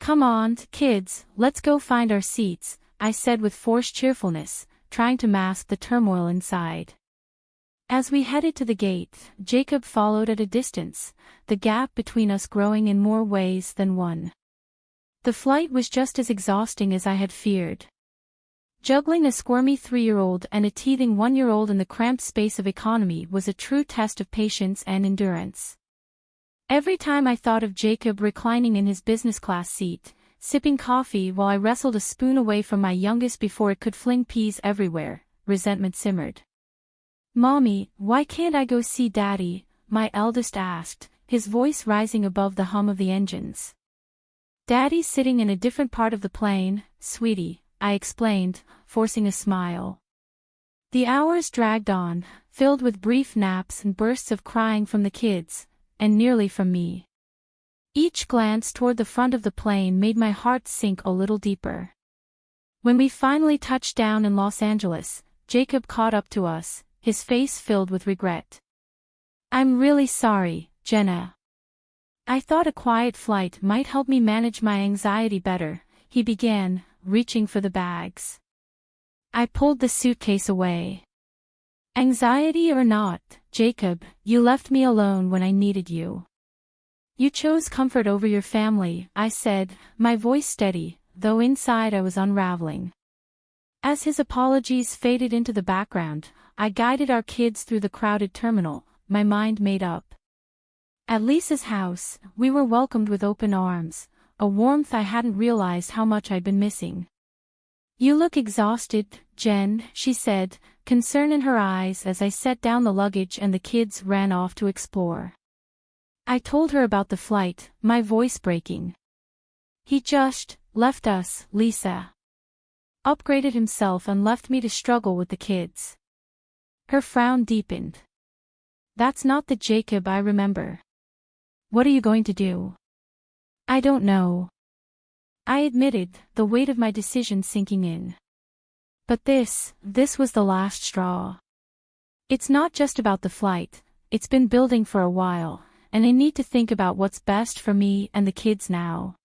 Come on, kids, let's go find our seats, I said with forced cheerfulness, trying to mask the turmoil inside. As we headed to the gate, Jacob followed at a distance, the gap between us growing in more ways than one. The flight was just as exhausting as I had feared. Juggling a squirmy 3-year-old and a teething 1-year-old in the cramped space of economy was a true test of patience and endurance. Every time I thought of Jacob reclining in his business class seat, sipping coffee while I wrestled a spoon away from my youngest before it could fling peas everywhere, resentment simmered. Mommy, why can't I go see Daddy? My eldest asked, his voice rising above the hum of the engines. Daddy's sitting in a different part of the plane, sweetie, I explained, forcing a smile. The hours dragged on, filled with brief naps and bursts of crying from the kids, and nearly from me. Each glance toward the front of the plane made my heart sink a little deeper. When we finally touched down in Los Angeles, Jacob caught up to us, his face filled with regret. I'm really sorry, Jenna. I thought a quiet flight might help me manage my anxiety better, he began, reaching for the bags. I pulled the suitcase away. Anxiety or not, Jacob, you left me alone when I needed you. You chose comfort over your family, I said, my voice steady, though inside I was unraveling. As his apologies faded into the background, I guided our kids through the crowded terminal, my mind made up. At Lisa's house, we were welcomed with open arms, a warmth I hadn't realized how much I'd been missing. You look exhausted, Jen, she said, concern in her eyes as I set down the luggage and the kids ran off to explore. I told her about the flight, my voice breaking. He just left us, Lisa. Upgraded himself and left me to struggle with the kids. Her frown deepened. That's not the Jacob I remember. What are you going to do? I don't know. I admitted, the weight of my decision sinking in. But this was the last straw. It's not just about the flight, it's been building for a while, and I need to think about what's best for me and the kids now.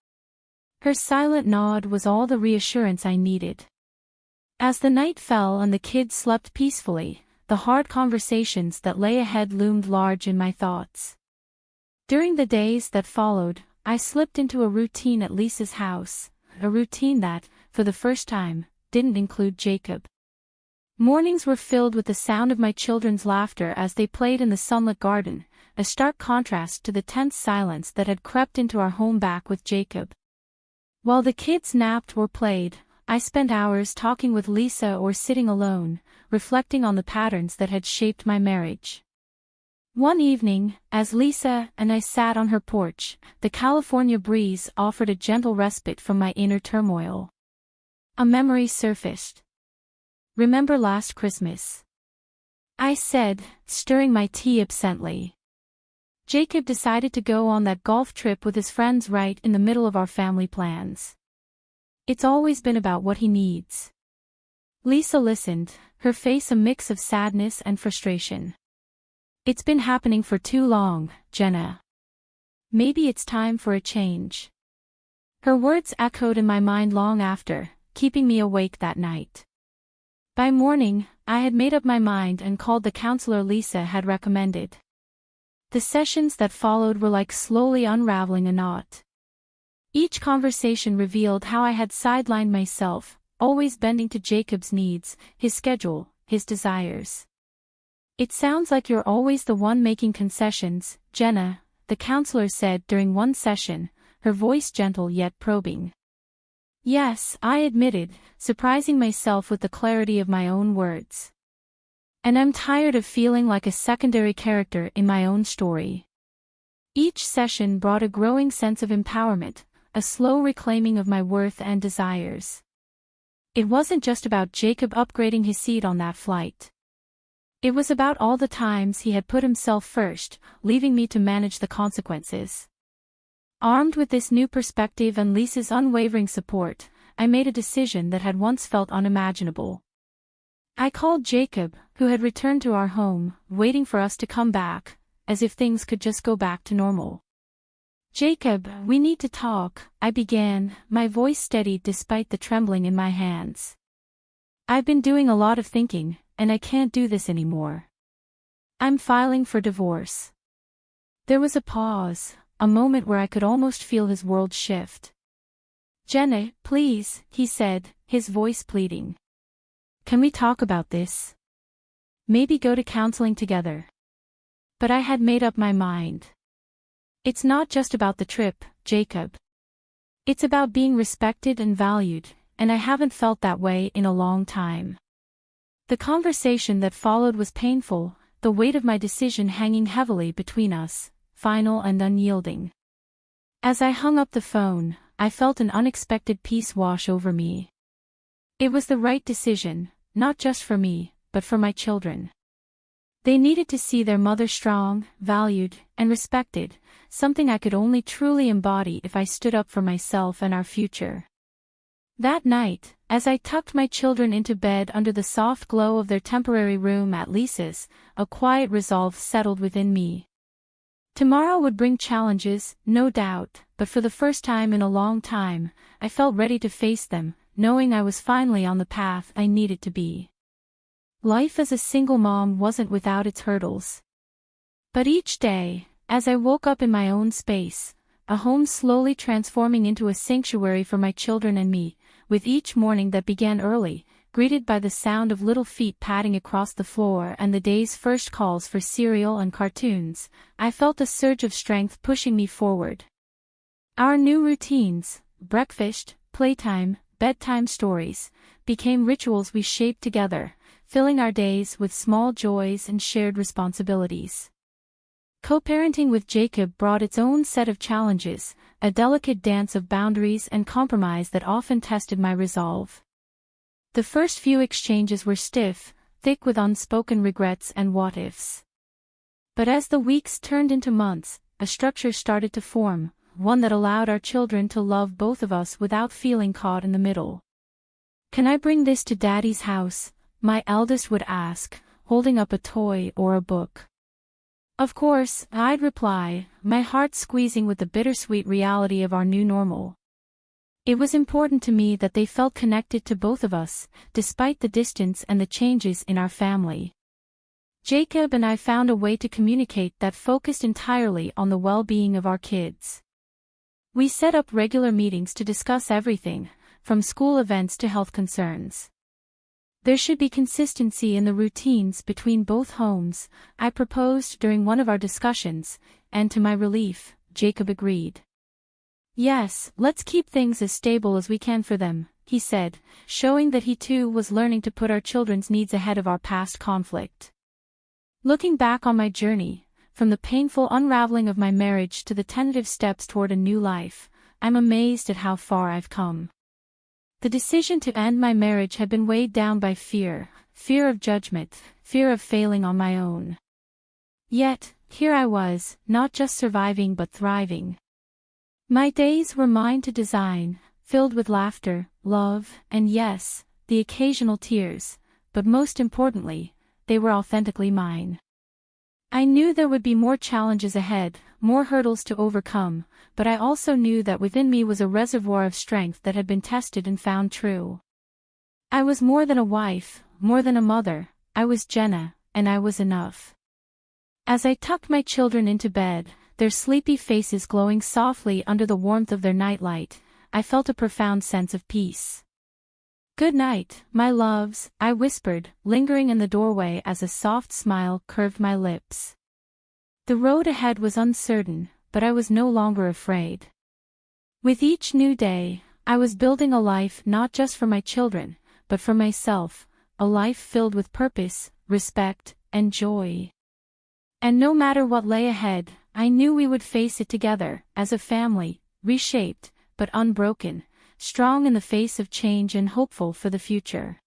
Her silent nod was all the reassurance I needed. As the night fell and the kids slept peacefully, the hard conversations that lay ahead loomed large in my thoughts. During the days that followed, I slipped into a routine at Lisa's house, a routine that, for the first time, didn't include Jacob. Mornings were filled with the sound of my children's laughter as they played in the sunlit garden, a stark contrast to the tense silence that had crept into our home back with Jacob. While the kids napped or played, I spent hours talking with Lisa or sitting alone, reflecting on the patterns that had shaped my marriage. One evening, as Lisa and I sat on her porch, the California breeze offered a gentle respite from my inner turmoil. A memory surfaced. Remember last Christmas? I said, stirring my tea absently. Jacob decided to go on that golf trip with his friends right in the middle of our family plans. It's always been about what he needs. Lisa listened, her face a mix of sadness and frustration. It's been happening for too long, Jenna. Maybe it's time for a change. Her words echoed in my mind long after, keeping me awake that night. By morning, I had made up my mind and called the counselor Lisa had recommended. The sessions that followed were like slowly unraveling a knot. Each conversation revealed how I had sidelined myself, always bending to Jacob's needs, his schedule, his desires. "It sounds like you're always the one making concessions, Jenna," the counselor said during one session, her voice gentle yet probing. "Yes," I admitted, surprising myself with the clarity of my own words. "And I'm tired of feeling like a secondary character in my own story." Each session brought a growing sense of empowerment, a slow reclaiming of my worth and desires. It wasn't just about Jacob upgrading his seat on that flight. It was about all the times he had put himself first, leaving me to manage the consequences. Armed with this new perspective and Lisa's unwavering support, I made a decision that had once felt unimaginable. I called Jacob, who had returned to our home, waiting for us to come back, as if things could just go back to normal. "Jacob, we need to talk," I began, my voice steady despite the trembling in my hands. "I've been doing a lot of thinking, and I can't do this anymore. I'm filing for divorce." There was a pause, a moment where I could almost feel his world shift. "Jenna, please," he said, his voice pleading. "Can we talk about this? Maybe go to counseling together." But I had made up my mind. "It's not just about the trip, Jacob. It's about being respected and valued, and I haven't felt that way in a long time." The conversation that followed was painful, the weight of my decision hanging heavily between us, final and unyielding. As I hung up the phone, I felt an unexpected peace wash over me. It was the right decision, not just for me, but for my children. They needed to see their mother strong, valued, and respected, something I could only truly embody if I stood up for myself and our future. That night, as I tucked my children into bed under the soft glow of their temporary room at Lisa's, a quiet resolve settled within me. Tomorrow would bring challenges, no doubt, but for the first time in a long time, I felt ready to face them, knowing I was finally on the path I needed to be. Life as a single mom wasn't without its hurdles. But each day, as I woke up in my own space, a home slowly transforming into a sanctuary for my children and me, with each morning that began early, greeted by the sound of little feet padding across the floor and the day's first calls for cereal and cartoons, I felt a surge of strength pushing me forward. Our new routines, breakfast, playtime, bedtime stories, became rituals we shaped together, filling our days with small joys and shared responsibilities. Co-parenting with Jacob brought its own set of challenges, a delicate dance of boundaries and compromise that often tested my resolve. The first few exchanges were stiff, thick with unspoken regrets and what-ifs. But as the weeks turned into months, a structure started to form, one that allowed our children to love both of us without feeling caught in the middle. "Can I bring this to Daddy's house?" my eldest would ask, holding up a toy or a book. "Of course," I'd reply, my heart squeezing with the bittersweet reality of our new normal. It was important to me that they felt connected to both of us, despite the distance and the changes in our family. Jacob and I found a way to communicate that focused entirely on the well-being of our kids. We set up regular meetings to discuss everything, from school events to health concerns. There should be consistency in the routines between both homes, I proposed during one of our discussions, and to my relief, Jacob agreed. "Yes, let's keep things as stable as we can for them," he said, showing that he too was learning to put our children's needs ahead of our past conflict. Looking back on my journey, from the painful unraveling of my marriage to the tentative steps toward a new life, I'm amazed at how far I've come. The decision to end my marriage had been weighed down by fear of judgment, fear of failing on my own. Yet, here I was, not just surviving but thriving. My days were mine to design, filled with laughter, love, and yes, the occasional tears, but most importantly, they were authentically mine. I knew there would be more challenges ahead, more hurdles to overcome, but I also knew that within me was a reservoir of strength that had been tested and found true. I was more than a wife, more than a mother, I was Jenna, and I was enough. As I tucked my children into bed, their sleepy faces glowing softly under the warmth of their nightlight, I felt a profound sense of peace. "Good night, my loves," I whispered, lingering in the doorway as a soft smile curved my lips. The road ahead was uncertain, but I was no longer afraid. With each new day, I was building a life not just for my children, but for myself, a life filled with purpose, respect, and joy. And no matter what lay ahead, I knew we would face it together, as a family, reshaped, but unbroken, strong in the face of change and hopeful for the future.